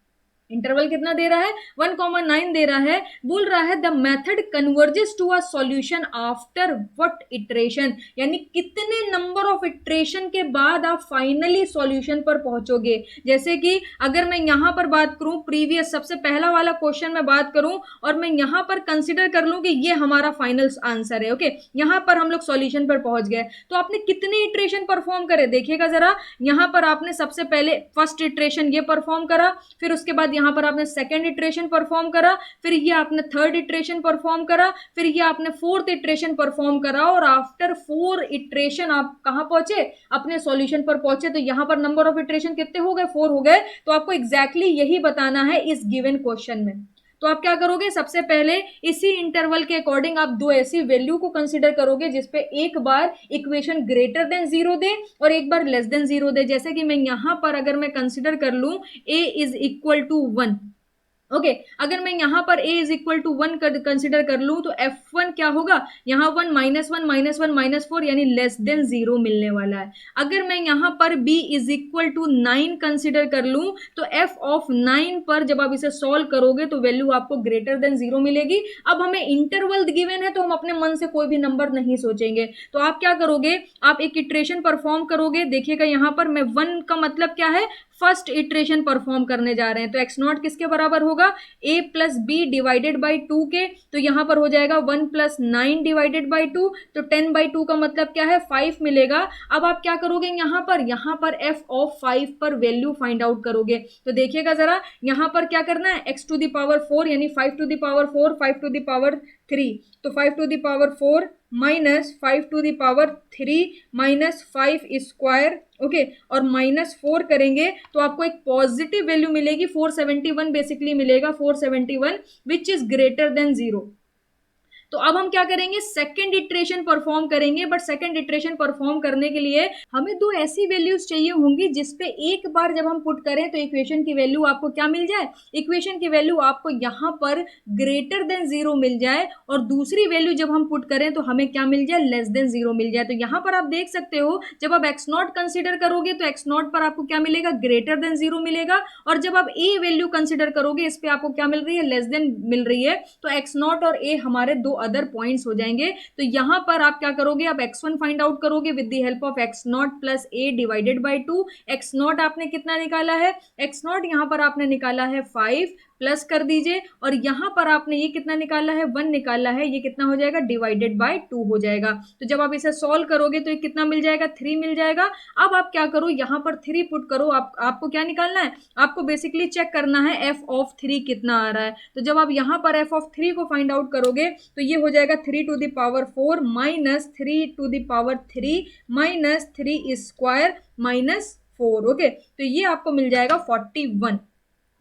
इंटरवल कितना दे रहा है, 1,9 दे रहा है। बोल रहा है the method converges to a solution after what iteration, यानी कितने नंबर ऑफ इटरेशन के बाद आप फाइनली सॉल्यूशन पर पहुंचोगे। जैसे कि अगर मैं यहां पर बात करूं, प्रीवियस सबसे पहला वाला क्वेश्चन में बात करूं और मैं यहां पर कंसिडर कर लूं कि ये हमारा फाइनल आंसर है। ओके, यहां पर हम लोग सॉल्यूशन पर पहुंच गए, तो आपने कितने इटरेशन परफॉर्म करे, देखिएगा जरा, यहां पर आपने सबसे पहले फर्स्ट इटरेशन ये परफॉर्म करा, फिर उसके बाद यहां पर आपने सेकंड इटरेशन परफॉर्म करा, फिर ये आपने थर्ड इटरेशन परफॉर्म करा, फिर ये आपने फोर्थ इटरेशन परफॉर्म करा, और आफ्टर 4 इटरेशन आप कहां पहुंचे, अपने सॉल्यूशन पर पहुंचे। तो यहां पर नंबर ऑफ इटरेशन कितने हो गए, 4 हो गए। तो आपको एग्जैक्टली यही बताना है इस गिवन क्वेश्चन में। तो आप क्या करोगे, सबसे पहले इसी इंटरवल के अकॉर्डिंग आप दो ऐसी वैल्यू को कंसीडर करोगे जिसपे एक बार इक्वेशन ग्रेटर देन 0 दे और एक बार लेस देन 0 दे। जैसे कि मैं यहां पर अगर मैं कंसीडर कर लूं a is equal to 1, okay, अगर मैं यहां पर a is equal to 1 consider कर लूं तो f1 क्या होगा, यहां 1 माइनस 1 माइनस 1 माइनस 4 यानी लेस देन 0 मिलने वाला है। अगर मैं यहां पर b is equal to 9 consider कर लूं तो f ऑफ 9 पर जब आप इसे सॉल्व करोगे तो वैल्यू आपको ग्रेटर देन 0 मिलेगी। अब हमें इंटरवल गिवन है तो हम अपने मन से कोई भी नंबर नहीं सोचेंगे, तो आप क्या करोगे, आप एक इटरेशन परफॉर्म करोगे। देखिएगा यहां पर मैं 1 का मतलब क्या है, फर्स्ट इटरेशन परफॉर्म करने जा रहे हैं, तो एक्स नॉट किसके बराबर होगा, a plus b divided by 2 के, तो यहां पर हो जाएगा 1 प्लस 9 डिवाइडेड बाई 2, तो 10 बाई 2 का मतलब क्या है, 5 मिलेगा। अब आप क्या करोगे, यहां पर f ऑफ 5 पर वैल्यू फाइंड आउट करोगे। तो देखिएगा जरा, यहां पर क्या करना है, x टू द पावर 4 यानी 5 to the power 4, 5 to the power 3, तो 5 to the power 4 minus 5 to the power 3 minus 5 square, okay, और माइनस 4 करेंगे तो आपको एक पॉजिटिव वैल्यू मिलेगी, 471 बेसिकली मिलेगा, 471 विच इज ग्रेटर देन 0। तो अब हम क्या करेंगे, सेकंड इटरेशन परफॉर्म करेंगे, बट सेकंड इटरेशन परफॉर्म करने के लिए हमें दो ऐसी वैल्यूज चाहिए होंगी जिसपे एक बार जब हम पुट करें तो इक्वेशन की वैल्यू आपको क्या मिल जाए, इक्वेशन की वैल्यू आपको यहाँ पर ग्रेटर देन जीरो मिल जाए, और दूसरी वैल्यू जब हम पुट करें तो हमें क्या मिल जाए, लेस देन जीरो मिल जाए। तो यहाँ पर आप देख सकते हो जब आप एक्स नॉट कंसिडर करोगे तो एक्स नॉट पर आपको क्या मिलेगा, ग्रेटर देन जीरो मिलेगा, और जब आप ए वैल्यू कंसिडर करोगे इस पे आपको क्या मिल रही है, लेस देन मिल रही है। तो एक्स नॉट और ए हमारे दो अदर पॉइंट्स हो जाएंगे। तो यहां पर आप क्या करोगे, आप x1 फाइंड आउट करोगे with the help of x naught plus a divided by 2। X not आपने कितना निकाला है, एक्स नॉट यहां पर आपने निकाला है 5, प्लस कर दीजिए, और यहां पर आपने ये कितना निकाला है, 1 निकाला है, ये कितना हो जाएगा, डिवाइडेड बाय 2 हो जाएगा। तो जब आप इसे सॉल्व करोगे तो ये कितना मिल जाएगा, 3 मिल जाएगा। अब आप क्या करो, यहां पर 3 पुट करो, आपको क्या निकालना है, आपको बेसिकली चेक करना है एफ ऑफ 3 कितना आ रहा है। तो जब आप यहां पर एफ ऑफ 3 को फाइंड आउट करोगे तो ये हो जाएगा 3 to the power 4 minus 3 to the power 3 minus 3 square minus 4। Okay, तो ये आपको मिल जाएगा 41।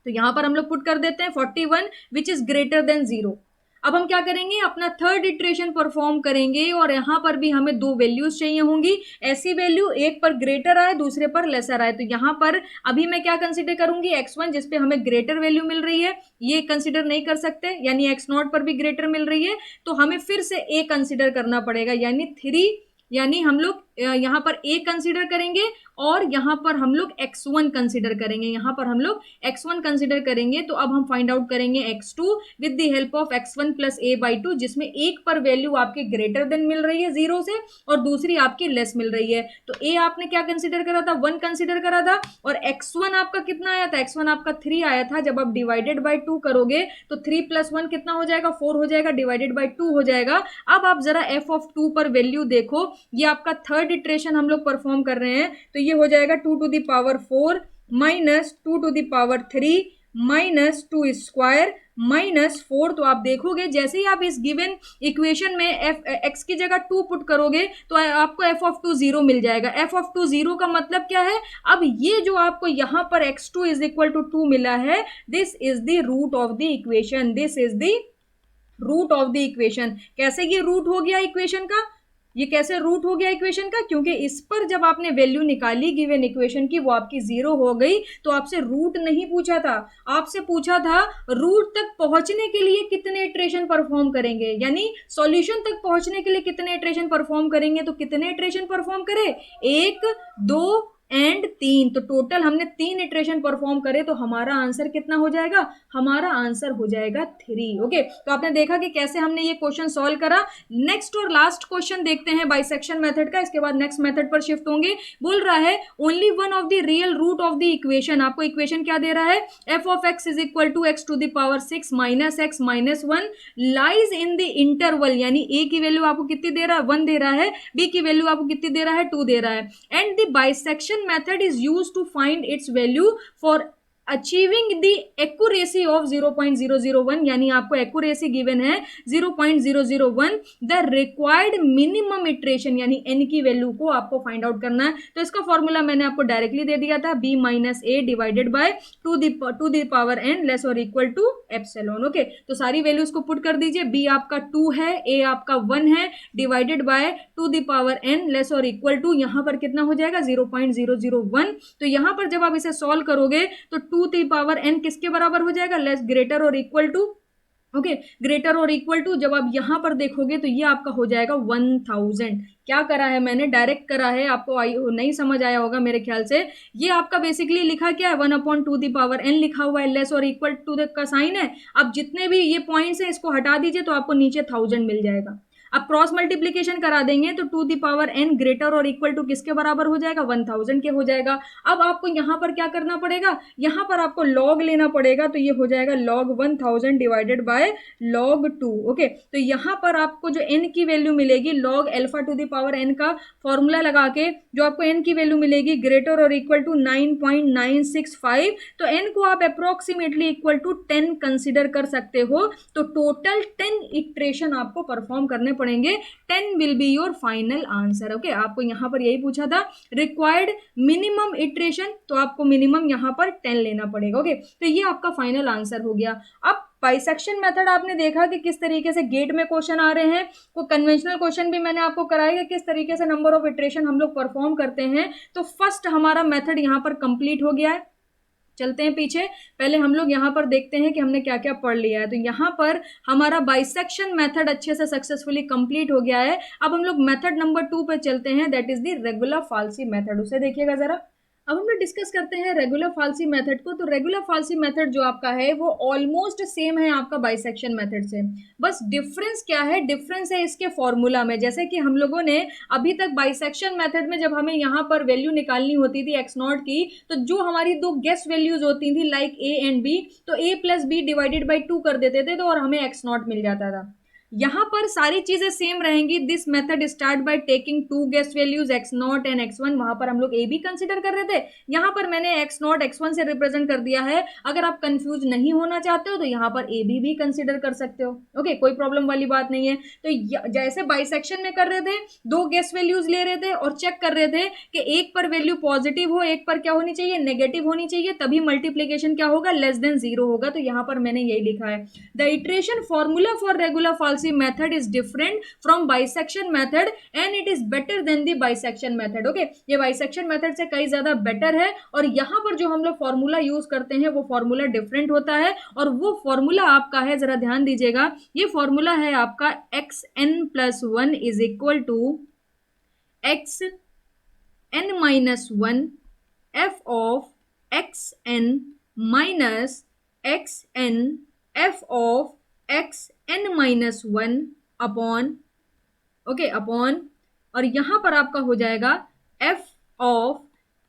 तो यहां पर हम लोग पुट कर देते हैं 41 which is greater than zero. अब हम क्या करेंगे, अपना थर्ड इटरेशन परफॉर्म करेंगे, और यहां पर भी हमें दो वैल्यूज चाहिए होंगी, ऐसी वैल्यू एक पर ग्रेटर आए दूसरे पर लेसर आए। तो यहां पर अभी मैं क्या कंसिडर करूंगी, x1 जिसपे हमें ग्रेटर वैल्यू मिल रही है, ये कंसिडर नहीं कर सकते, यानी एक्स नॉट पर भी ग्रेटर मिल रही है, तो हमें फिर से a कंसिडर करना पड़ेगा, यानी 3, यानी हम लोग यहां पर a कंसिडर करेंगे, और यहां पर हम लोग x1 कंसिडर करेंगे, यहां पर हम लोग x1 कंसिडर करेंगे। तो अब हम फाइंड आउट करेंगे x2 with the help of x1 plus a by 2, जिसमें एक पर वैल्यू आपके ग्रेटर देन मिल रही है जीरो से, और दूसरी आपकी लेस मिल रही है। तो a आपने क्या कंसिडर करा था, 1 कंसिडर करा था, और x1 आपका कितना आया था, x1 आपका 3 आया था। जब आप डिवाइडेड बाई 2 करोगे तो 3 प्लस 1 कितना हो जाएगा, 4 हो जाएगा, डिवाइडेड बाई 2 हो जाएगा। अब आप जरा f ऑफ 2 पर वैल्यू देखो, ये आपका थर्ड इटरेशन हम लोग परफॉर्म कर रहे हैं, तो ये हो जाएगा 2 to the power 4 minus 2 to the power 3 minus 2 square minus 4। तो आप देखोगे जैसे ही आप इस गिवन इक्वेशन में x की जगह 2 पुट करोगे तो आपको f ऑफ 2 0 मिल जाएगा। f ऑफ 2 0 का मतलब क्या है, अब ये जो आपको यहां पर x2 इज इक्वल टू 2 मिला है, this is the root of the equation, this is the root of the equation. कैसे ये रूट हो गया इक्वेशन का, ये कैसे रूट हो गया इक्वेशन का, क्योंकि इस पर जब आपने वैल्यू निकाली गिवन इक्वेशन की, वो आपकी जीरो हो गई, तो आपसे रूट नहीं पूछा था, आपसे पूछा था रूट तक पहुंचने के लिए कितने इटरेशन परफॉर्म करेंगे, यानी सॉल्यूशन तक पहुंचने के लिए कितने इटरेशन परफॉर्म करेंगे। तो कितने इटरेशन परफॉर्म करे, 1 2 एंड 3, तो टोटल हमने 3 इटरेशन परफॉर्म करे, तो हमारा आंसर कितना हो जाएगा, हमारा आंसर हो जाएगा 3। ओके, तो आपने देखा कि कैसे हमने ये क्वेश्चन सॉल्व करा। नेक्स्ट और लास्ट क्वेश्चन देखते हैं बाइसेक्शन मेथड का, इसके बाद नेक्स्ट मेथड पर शिफ्ट होंगे। बोल रहा है only one of the real root of the equation, आपको इक्वेशन क्या दे रहा है, F of x is equal to x to the power 6 minus x minus 1 lies in the interval, यानी ए की वैल्यू आपको कितनी दे रहा है, 1 दे रहा है, बी की वैल्यू आपको कितनी दे रहा है, 2 दे रहा है, and the bisection method is used to find its value for achieving the accuracy of 0.001, यानी आपको एक्यूरेसी गिवन है 0.001, द रिक्वायर्ड मिनिमम इटरेशन, यानी n की वैल्यू को आपको फाइंड आउट करना है। तो इसका फॉर्मूला मैंने आपको डायरेक्टली दे दिया था, b minus A divided by two the power n less और इक्वल टू एप्सिलॉन। ओके, तो सारी वैल्यूज को पुट कर दीजिए, b आपका 2 है, a आपका 1 है, divided by two the power n less और इक्वल टू, यहां पर कितना हो जाएगा 0.001। तो यहां पर जब आप इसे सॉल्व करोगे तो 2 की पावर n किसके बराबर हो जाएगा, लेस ग्रेटर और इक्वल टू, ओके, ग्रेटर और इक्वल टू। जब आप यहां पर देखोगे तो ये आपका हो जाएगा 1000। क्या करा है मैंने, डायरेक्ट करा है, आपको नहीं समझ आया होगा मेरे ख्याल से। ये आपका बेसिकली लिखा क्या है, 1/2 द पावर n लिखा हुआ है, लेस और इक्वल टू का साइन है। अब जितने भी ये पॉइंट्स हैं इसको हटा दीजिए तो आपको नीचे 1000 मिल जाएगा। अब क्रॉस मल्टीप्लीकेशन करा देंगे तो 2 द पावर n ग्रेटर और इक्वल टू किसके बराबर हो जाएगा, 1000 के हो जाएगा। अब आपको यहां पर क्या करना पड़ेगा, यहां पर आपको लॉग लेना पड़ेगा, तो ये हो जाएगा log 1000 divided by log 2। Okay, तो यहां पर आपको जो n की वैल्यू मिलेगी, log alpha two the power n का फॉर्मूला लगा के जो आपको n की वैल्यू मिलेगी ग्रेटर और इक्वल टू 9.965, तो n को आप अप्रोक्सीमेटली इक्वल टू 10 कंसिडर कर सकते हो। तो टोटल 10 इटरेशन आपको परफॉर्म करने पड़ेंगे, 10 will be your final answer. Okay, आपको यहां पर यही पूछा था रिक्वायर्ड मिनिमम इटरेशन, तो आपको मिनिमम यहां पर 10 लेना पड़ेगा। ओके, तो ये आपका फाइनल आंसर हो गया। अब बाइसेक्शन मेथड आपने देखा कि किस तरीके से गेट में क्वेश्चन आ रहे हैं, वो कन्वेंशनल क्वेश्चन भी मैंने आपको कराया कि किस तरीके से नंबर ऑफ इटरेशन हम लोग परफॉर्म करते हैं। तो फर्स्ट हमारा मेथड यहाँ पर कंप्लीट हो गया है। चलते हैं पीछे, पहले हम लोग यहाँ पर देखते हैं कि हमने क्या क्या पढ़ लिया है। तो यहाँ पर हमारा बाइसेक्शन मेथड अच्छे से सक्सेसफुली कंप्लीट हो गया है। अब हम लोग मेथड नंबर 2 पे चलते हैं, that is the regula falsi method. उसे देखिएगा जरा। अब हम लोग डिस्कस करते हैं रेगुलर फाल्सी मेथड को। तो रेगुलर फाल्सी मेथड जो आपका है वो ऑलमोस्ट सेम है आपका बाइसेक्शन मेथड से, बस डिफरेंस क्या है, डिफरेंस है इसके फॉर्मूला में। जैसे कि हम लोगों ने अभी तक बाइसेक्शन मेथड में जब हमें यहाँ पर वैल्यू निकालनी होती थी एक्स नॉट की, तो जो हमारी दो गेस वैल्यूज होती थी लाइक ए एंड बी, तो ए प्लस बी डिवाइडेड बाई 2 कर देते थे तो और हमें एक्स नॉट मिल जाता था। यहाँ पर सारी चीजें सेम रहेंगी। This method start by taking two guess values x not and x one. वहां पर हम लोग ए बी कंसिडर कर रहे थे, यहाँ पर मैंने एक्स नॉट एक्स वन से रिप्रेजेंट कर दिया है। अगर आप कंफ्यूज नहीं होना चाहते हो तो यहाँ पर ए बी भी कंसिडर कर सकते हो। ओके, कोई प्रॉब्लम वाली बात नहीं है। तो जैसे बाइसेक्शन में कर रहे थे, दो गेस वैल्यूज ले रहे थे और चेक कर रहे थे कि एक पर वैल्यू पॉजिटिव हो, एक पर क्या होनी चाहिए, नेगेटिव होनी चाहिए, तभी मल्टीप्लीकेशन क्या होगा, लेस देन 0 होगा। तो यहाँ पर मैंने यही लिखा है, the iteration formula for regula falsi method is different from bisection method and it is better than the bisection method. Okay, ये bisection method से कई ज्यादा बेटर है और यहाँ पर जो हम लोग फॉर्मूला यूज करते हैं वो फॉर्मूला डिफरेंट होता है। और वो फॉर्मूला आपका है, जरा ध्यान दीजिएगा, ये फॉर्मूला है आपका x n plus one is equal to x n minus one f of x n minus x n f of x n minus one upon, okay, upon, और यहां पर आपका हो जाएगा f of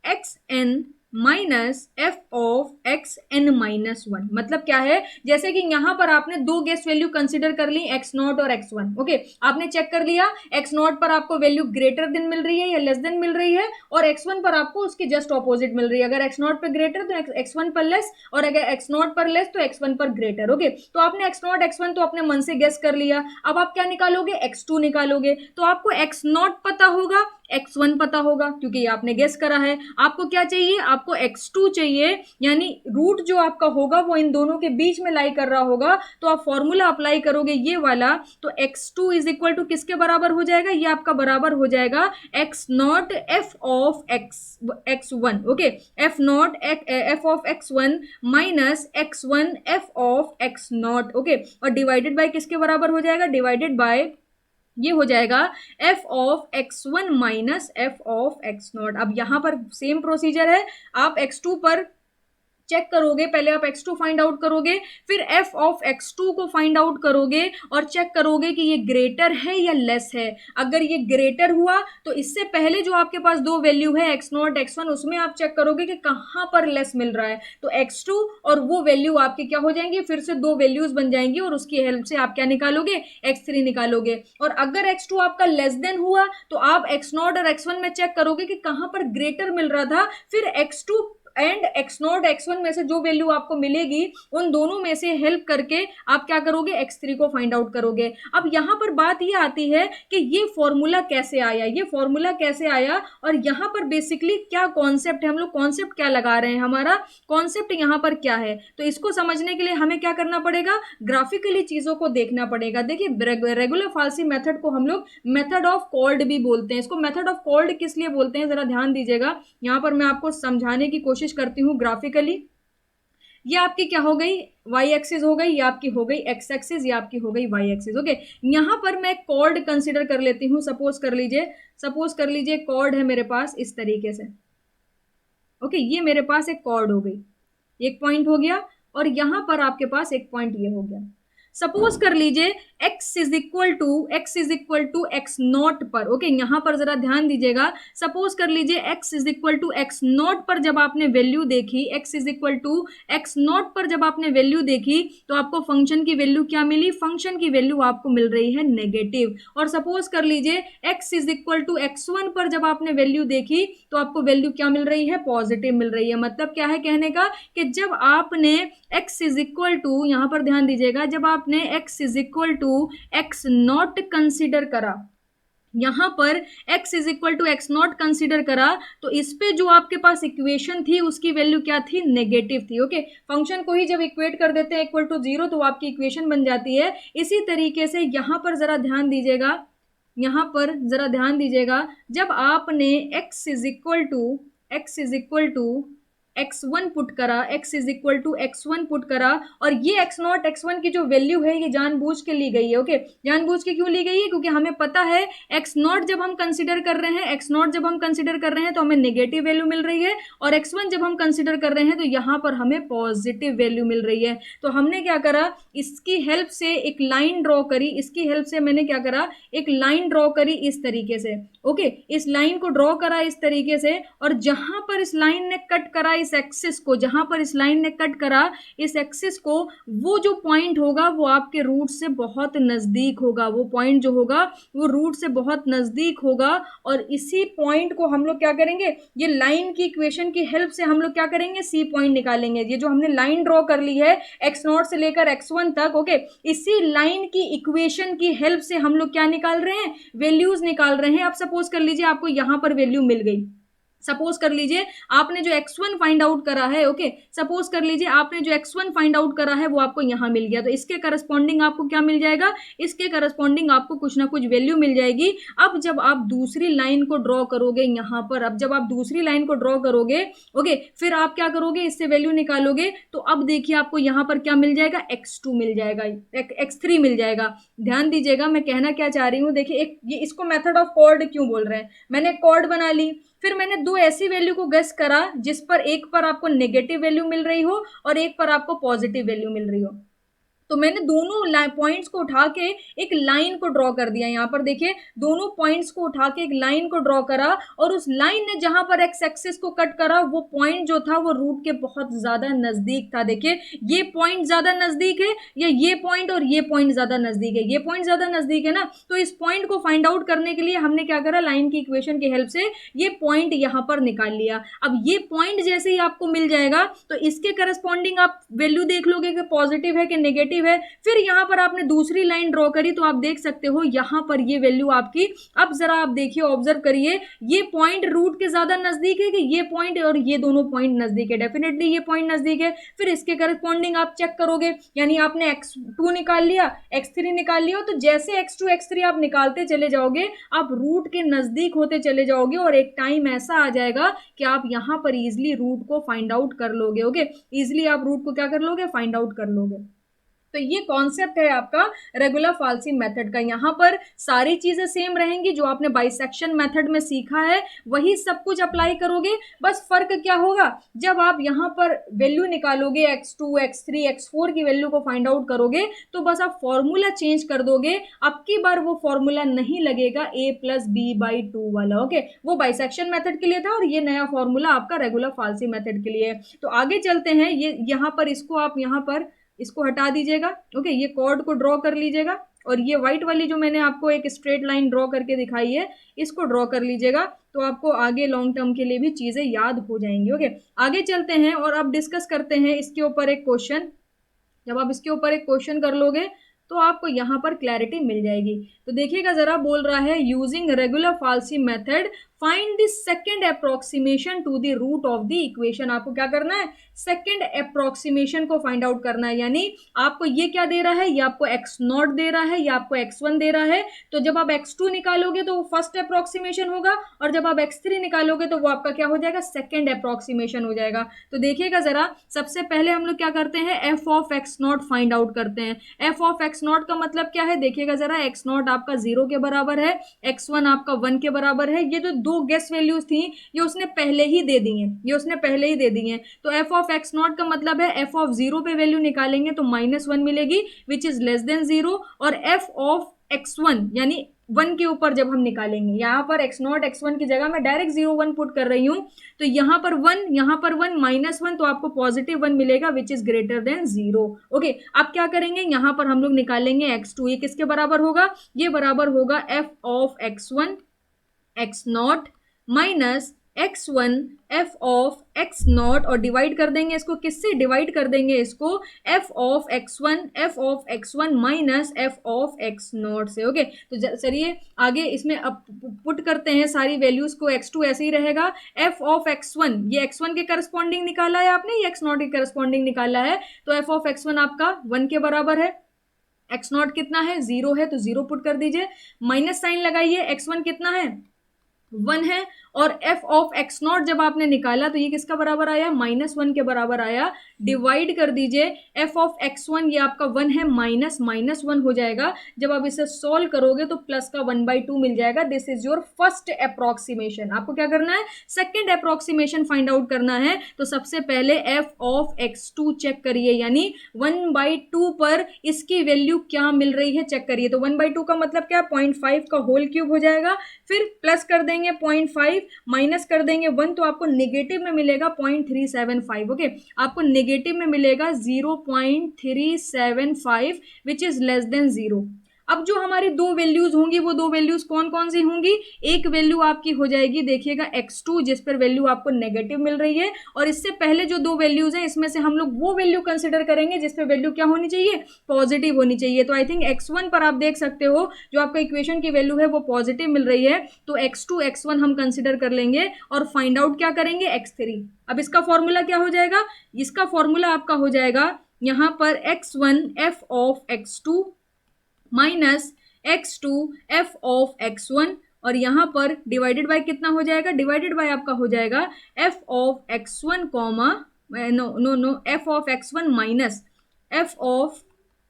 x n minus f of x n minus one. मतलब क्या है, जैसे कि यहां पर आपने दो गेस वैल्यू कंसिडर कर ली एक्स नॉट और एक्स वन। ओके, आपने चेक कर लिया एक्स नॉट पर आपको वैल्यू ग्रेटर देन मिल रही है या लेस देन मिल रही है, और एक्स वन पर आपको उसकी जस्ट ऑपोजिट मिल रही है। अगर एक्स नॉट पर ग्रेटर तो एक्स वन पर लेस, और अगर एक्स नॉट पर लेस तो एक्स वन पर ग्रेटर। ओके, तो आपने एक्स नॉट एक्स वन तो अपने मन से गेस कर लिया। अब आप क्या निकालोगे, एक्स टू निकालोगे। तो आपको एक्स नॉट पता होगा, एक्स वन पता होगा, क्योंकि ये आपने गेस करा है। आपको क्या चाहिए, आपको एक्स टू चाहिए, यानी रूट जो आपका होगा वो इन दोनों के बीच में लाई कर रहा होगा। तो आप फॉर्मूला अप्लाई करोगे ये वाला, तो x two is equal to किसके बराबर हो जाएगा, ये आपका बराबर हो जाएगा x naught f of x one. Okay, f naught f of x one minus x one f of x naught. Okay, और डिवाइडेड बाय किसके बराबर हो जाएगा, डिवाइडेड बाय ये हो जाएगा f of x one minus f of x naught. अब यहां पर सेम प्रोसीजर है, आप एक्स टू पर चेक करोगे, पहले आप x2 फाइंड आउट करोगे, फिर f ऑफ x2 को फाइंड आउट करोगे और चेक करोगे कि ये ग्रेटर है या लेस है। अगर ये ग्रेटर हुआ तो इससे पहले जो आपके पास दो वैल्यू है x नॉट x1, उसमें आप चेक करोगे कि कहां पर लेस मिल रहा है। तो x2 और वो वैल्यू आपकी क्या हो जाएंगी, फिर से दो वैल्यूज बन जाएंगी और उसकी हेल्प से आप क्या निकालोगे, x3 निकालोगे। और अगर x2 आपका लेस देन हुआ तो आप x नॉट और x1 में चेक करोगे कि कहां पर ग्रेटर मिल रहा था, फिर x2 and x naught x one में से जो वैल्यू आपको मिलेगी उन दोनों में से हेल्प करके आप क्या करोगे, x3 को फाइंड आउट करोगे। अब यहां पर बात ये आती है कि ये फॉर्मूला कैसे आया, ये फॉर्मूला कैसे आया, और यहां पर बेसिकली क्या कॉन्सेप्ट है, हम लोग कॉन्सेप्ट क्या लगा रहे हैं, हमारा कॉन्सेप्ट यहां पर क्या है। तो इसको समझने के लिए हमें क्या करना पड़ेगा, ग्राफिकली चीजों को देखना पड़ेगा। देखिए, रेगुलर फाल्सी मेथड को हम लोग मेथड ऑफ कॉल्ड भी बोलते हैं। इसको मेथड ऑफ कॉल्ड किस लिए बोलते हैं, जरा ध्यान दीजिएगा। यहां पर मैं आपको समझाने की कोशिश करती हूँ ग्राफिकली। ये आपकी क्या हो गई, वाई एक्सिस हो गई, ये आपकी हो गई एक्स एक्सिस, ये आपकी हो गई वाई एक्सिस। ओके, यहां पर मैं कॉर्ड कंसिडर कर लेती हूँ। सपोज कर लीजिए कॉर्ड है मेरे पास इस तरीके से। ओके, ये मेरे पास एक कॉर्ड हो गई, एक पॉइंट हो गया, और यहां पर आपके पास एक पॉइंट ये हो गया। सपोज कर लीजिए x is equal to x naught पर। ओके, यहां पर जरा ध्यान दीजिएगा। सपोज कर लीजिए x is equal to x naught पर जब आपने वैल्यू देखी, x is equal to x naught पर जब आपने वैल्यू देखी तो आपको फंक्शन की वैल्यू क्या मिली, फंक्शन की वैल्यू आपको मिल रही है नेगेटिव। और सपोज कर लीजिए x is equal to x one पर जब आपने वैल्यू देखी तो आपको वैल्यू क्या मिल रही है, पॉजिटिव मिल रही है। मतलब क्या है कहने का, कि जब आपने x इज इक्वल टू, यहां पर ध्यान दीजिएगा, जब आपने x is equal to x naught consider करा, यहां पर x is equal to x naught consider करा तो इस पे जो आपके पास इक्वेशन थी उसकी वैल्यू क्या थी, नेगेटिव थी। ओके, फंक्शन को ही जब इक्वेट कर देते हैं इक्वल टू जीरो तो आपकी इक्वेशन बन जाती है। इसी तरीके से यहां पर जरा ध्यान दीजिएगा, यहां पर जरा ध्यान दीजिएगा, जब आपने x is equal to x1 put करा, x is equal to x1 put करा, और ये x नॉट x1 की जो वैल्यू है ये जानबूझ के ली गई है। ओके, जानबूझ के क्यों ली गई है, क्योंकि हमें पता है x नॉट जब हम कंसिडर कर रहे हैं, x नॉट जब हम कंसिडर कर रहे हैं तो हमें नेगेटिव वैल्यू मिल रही है, और x1 जब हम कंसिडर कर रहे हैं तो यहाँ पर हमें पॉजिटिव वैल्यू मिल रही है। तो हमने क्या करा, इसकी हेल्प से एक लाइन ड्रॉ करी, इसकी हेल्प से मैंने क्या करा, एक लाइन ड्रॉ करी इस तरीके से। ओके, इस लाइन को ड्रॉ करा इस तरीके से, और जहां पर इस लाइन ने कट करा इस एक्सिस को, जहां पर इस लाइन ने कट करा इस एक्सिस को, वो जो पॉइंट होगा वो आपके रूट से बहुत नजदीक होगा, वो पॉइंट जो होगा वो रूट से बहुत नजदीक होगा। और इसी पॉइंट को हम लोग क्या करेंगे, ये लाइन की इक्वेशन की हेल्प से हम लोग क्या करेंगे, सी पॉइंट निकालेंगे। ये जो हमने लाइन ड्रॉ कर ली है एक्स नॉट से लेकर x1 तक, ओके, इसी लाइन की इक्वेशन की हेल्प से हम लोग क्या निकाल रहे हैं, वैल्यूज निकाल रहे हैं। अब सपोज कर लीजिए आपको यहां पर वैल्यू मिल गई, सपोज कर लीजिए आपने जो x1 फाइंड आउट करा है, ओके, सपोज कर लीजिए आपने जो x1 फाइंड आउट करा है वो आपको यहां मिल गया, तो इसके करस्पॉन्डिंग आपको क्या मिल जाएगा, इसके करस्पॉन्डिंग आपको कुछ ना कुछ वैल्यू मिल जाएगी। अब जब आप दूसरी लाइन को ड्रॉ करोगे यहां पर, अब जब आप दूसरी लाइन को ड्रॉ करोगे, ओके, फिर आप क्या करोगे, इससे वैल्यू निकालोगे, तो अब देखिए आपको यहां पर क्या मिल जाएगा, x2 मिल जाएगा, x3 मिल जाएगा। ध्यान दीजिएगा मैं कहना क्या चाह रही हूँ, देखिए एक ये इसको मेथड ऑफ कॉर्ड क्यों बोल रहे हैं, मैंने कॉर्ड बना ली, फिर मैंने दो ऐसी वैल्यू को गेस करा जिस पर एक पर आपको नेगेटिव वैल्यू मिल रही हो और एक पर आपको पॉजिटिव वैल्यू मिल रही हो। तो मैंने दोनों पॉइंट्स को उठा के एक लाइन को ड्रॉ कर दिया। यहाँ पर देखिए दोनों पॉइंट्स को उठा के एक लाइन को ड्रॉ करा, और उस लाइन ने जहां पर एक्स एक्सिस को कट करा वो पॉइंट जो था वो रूट के बहुत ज्यादा नजदीक था। देखिए ये पॉइंट ज्यादा नजदीक है या ये पॉइंट, और ये पॉइंट ज्यादा नजदीक है, ये पॉइंट ज्यादा नजदीक है ना। तो इस पॉइंट को फाइंड आउट करने के लिए हमने क्या करा, लाइन की इक्वेशन की हेल्प से ये पॉइंट यहां पर निकाल लिया। अब ये पॉइंट जैसे ही आपको मिल जाएगा तो इसके करस्पॉन्डिंग आप वैल्यू देख लोगे कि पॉजिटिव है कि नेगेटिव है। फिर यहां पर आपने दूसरी लाइन ड्रॉ करी तो आप देख सकते हो यहां पर ये वैल्यू आपकी, अब जरा आप देखिए ऑब्जर्व करिए, ये पॉइंट रूट के ज्यादा नजदीक है कि ये पॉइंट और ये दोनों पॉइंट नजदीक है, डेफिनेटली ये पॉइंट नजदीक है। फिर इसके करस्पॉन्डिंग आप चेक करोगे, यानी आपने x2 निकाल लिया, x3 निकाल लिया, तो जैसे x2 x3 आप निकालते चले जाओगे आप रूट के नजदीक होते चले जाओगे, और एक टाइम ऐसा आ जाएगा कि आप यहां पर इजिली रूट को फाइंड आउट कर लोगे। ओके, इजिली आप रूट को क्या कर लोगे, फाइंड आउट कर लोगे। तो ये कॉन्सेप्ट है आपका रेगुलर फाल्सी मेथड का। यहां पर सारी चीजें सेम रहेंगी, जो आपने बाइसेक्शन मेथड में सीखा है वही सब कुछ अप्लाई करोगे। बस फर्क क्या होगा, जब आप यहां पर वैल्यू निकालोगे x2 x3 x4 की वैल्यू को फाइंड आउट करोगे तो बस आप फॉर्मूला चेंज कर दोगे। अब की बार वो फॉर्मूला नहीं लगेगा a+b/2 वाला, ओके, वो बाइसेक्शन मेथड के लिए था, और ये नया फॉर्मूला आपका रेगुलर फाल्सी मेथड के लिए है। तो आगे चलते हैं, ये यहां पर इसको आप यहां पर इसको हटा दीजिएगा। ओके, ये कॉर्ड को ड्रॉ कर लीजिएगा, और ये व्हाइट वाली जो मैंने आपको एक स्ट्रेट लाइन ड्रॉ करके दिखाई है इसको ड्रॉ कर लीजिएगा, तो आपको आगे लॉन्ग टर्म के लिए भी चीजें याद हो जाएंगी। ओके, आगे चलते हैं और अब डिस्कस करते हैं इसके ऊपर एक क्वेश्चन। जब आप इसके ऊपर एक क्वेश्चन कर लोगे तो आपको यहाँ पर क्लैरिटी मिल जाएगी। तो देखिएगा जरा, बोल रहा है using regula falsi method find the second approximation to the root of the equation. आपको क्या करना है, सेकंड अप्रोक्सीमेशन को फाइंड आउट करना है। यानी आपको ये क्या दे रहा है, ये आपको एक्स नॉट दे रहा है, या आपको x1 दे रहा है, तो जब आप x2 निकालोगे तो वो फर्स्ट अप्रोक्सीमेशन होगा, और जब आप x3 निकालोगे तो वो आपका क्या हो जाएगा, सेकंड अप्रोक्सीमेशन हो जाएगा। तो देखिएगा जरा, सबसे पहले हम लोग क्या करते हैं, f of x not find out करते हैं। f ऑफ एक्स नॉट का मतलब क्या है, देखिएगा जरा, एक्स नॉट आपका 0 के बराबर है, x1 आपका 1 के बराबर है। ये जो दो गेस वैल्यूज थी ये उसने पहले ही दे दी हैं, ये उसने पहले ही दे दी हैं। तो f ऑफ एक्स नॉट का मतलब है f ऑफ 0 पे वैल्यू निकालेंगे तो -1 मिलेगी विच इज लेस देन 0, और f ऑफ x1 यानी 1 के ऊपर जब हम निकालेंगे, यहाँ पर x नॉट x1 की जगह मैं डायरेक्ट 0 1 पुट कर रही हूँ, तो यहाँ पर 1 यहाँ पर 1 -1, तो आपको पॉजिटिव 1 मिलेगा which is greater than 0। Okay, अब क्या करेंगे, यहाँ पर हम लोग निकालेंगे x2, ये किसके बराबर होगा, ये बराबर होगा f of x1 x not minus x1 f of x not, और डिवाइड कर देंगे इसको किससे, डिवाइड कर देंगे इसको f of x1 minus f of x not से। ओके, तो चलिए आगे इसमें अब पुट करते हैं सारी वैल्यूज को। x2 ऐसे ही रहेगा, f ऑफ x1, ये x1 के करस्पॉन्डिंग निकाला है आपने, ये x नॉट के करस्पॉन्डिंग निकाला है, तो f ऑफ x1 आपका 1 के बराबर है, x नॉट कितना है, 0 है, तो 0 पुट कर दीजिए, माइनस साइन लगाइए, x1 कितना है, 1 है, और f ऑफ x नॉट जब आपने निकाला तो ये किसका बराबर आया, -1 के बराबर आया, डिवाइड कर दीजिए f ऑफ x1, ये आपका 1 है, माइनस 1 हो जाएगा, जब आप इसे सॉल्व करोगे तो प्लस का 1/2 मिल जाएगा। This is your first approximation. आपको क्या करना है, सेकेंड अप्रोक्सीमेशन फाइंड आउट करना है, तो सबसे पहले f ऑफ x2 चेक करिए, यानी 1/2 पर इसकी वैल्यू क्या मिल रही है चेक करिए, तो 1/2 का मतलब क्या, 0.5 का होल क्यूब हो जाएगा, फिर प्लस कर देंगे 0.5, माइनस कर देंगे 1, तो आपको नेगेटिव में मिलेगा 0.375। ओके, आपको नेगेटिव में मिलेगा 0.375 विच इज लेस देन 0। अब जो हमारी दो वैल्यूज होंगी वो दो वैल्यूज कौन कौन सी होंगी, एक वैल्यू आपकी हो जाएगी देखिएगा x2 जिस पर वैल्यू आपको नेगेटिव मिल रही है, और इससे पहले जो दो वैल्यूज हैं इसमें से हम लोग वो वैल्यू कंसिडर करेंगे जिस पे वैल्यू क्या होनी चाहिए, पॉजिटिव होनी चाहिए। तो आई थिंक x1 पर आप देख सकते हो जो आपका इक्वेशन की वैल्यू है वो पॉजिटिव मिल रही है, तो x2 x1 हम कंसिडर कर लेंगे और फाइंड आउट क्या करेंगे, x3। अब इसका फॉर्मूला क्या हो जाएगा, इसका फॉर्मूला आपका हो जाएगा यहां पर x1 f of x2 minus x2 f of x1, और यहां पर डिवाइडेड बाय कितना हो जाएगा, डिवाइडेड बाय आपका हो जाएगा f of x1 comma no f of x1 minus f of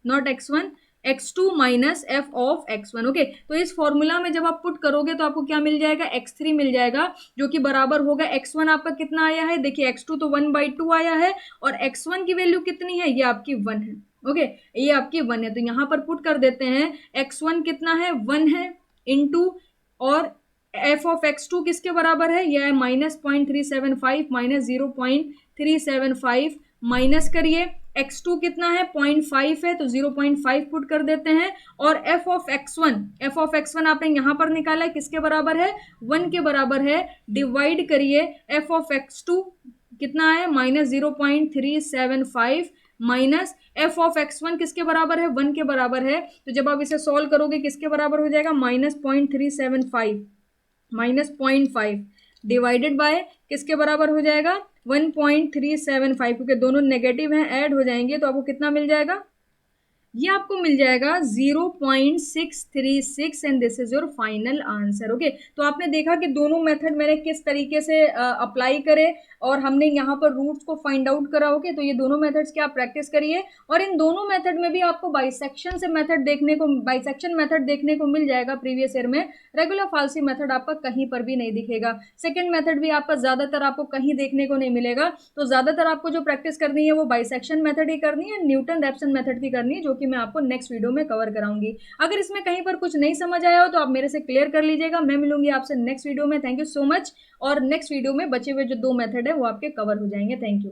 naught x1 x2 minus f of x1। Okay, तो इस फॉर्मूला में जब आप पुट करोगे तो आपको क्या मिल जाएगा, x3 मिल जाएगा, जो कि बराबर होगा x1 आपका कितना आया है, देखिए x2 तो 1/2 आया है, और x1 की वैल्यू कितनी है, ये आपकी 1 है। ओके, ये आपकी 1 है, तो यहां पर पुट कर देते हैं x1 कितना है, 1 है, इंटू, और f ऑफ x2 किसके बराबर है, यह है -0.375 माइनस 0.375, माइनस करिए x2 कितना है, 0.5 है, तो 0.5 पुट कर देते हैं, और f ऑफ x1 आपने यहां पर निकाला है किसके बराबर है, 1 के बराबर है, डिवाइड करिए f ऑफ x2 कितना है, -0.375 माइनस f ऑफ x1 किसके बराबर है, 1 के बराबर है, तो जब आप इसे सॉल्व करोगे किसके बराबर हो जाएगा, -0.375 डिवाइडेड बाय किसके बराबर हो जाएगा, 1.375, क्योंकि दोनों नेगेटिव हैं ऐड हो जाएंगे, तो आपको कितना मिल जाएगा, ये आपको मिल जाएगा 0.636, and this is your final answer. Okay, तो आपने देखा कि दोनों मेथड मैंने किस तरीके से अप्लाई करे, और हमने यहाँ पर रूट्स को फाइंड आउट करा। ओके, तो ये दोनों मेथड्स की आप प्रैक्टिस करिए, और इन दोनों मेथड में भी आपको बाइसेक्शन से मेथड देखने को, बाइसेक्शन मेथड देखने को मिल जाएगा प्रीवियस ईयर में, रेगुलर फाल्सी मेथड आपका कहीं पर भी नहीं दिखेगा। सेकेंड मेथड भी आपका ज्यादातर आपको कहीं देखने को नहीं मिलेगा, तो ज्यादातर आपको जो प्रैक्टिस करनी है वो बाइसेक्शन मेथड ही करनी है, न्यूटन रैप्सन मेथड की करनी है, जो कि मैं आपको नेक्स्ट वीडियो में कवर कराऊंगी। अगर इसमें कहीं पर कुछ नहीं समझ आया हो तो आप मेरे से क्लियर कर लीजिएगा, मैं मिलूंगी आपसे नेक्स्ट वीडियो में। थैंक यू सो मच, और नेक्स्ट वीडियो में बचे हुए जो दो मेथड है वो आपके कवर हो जाएंगे। Thank you.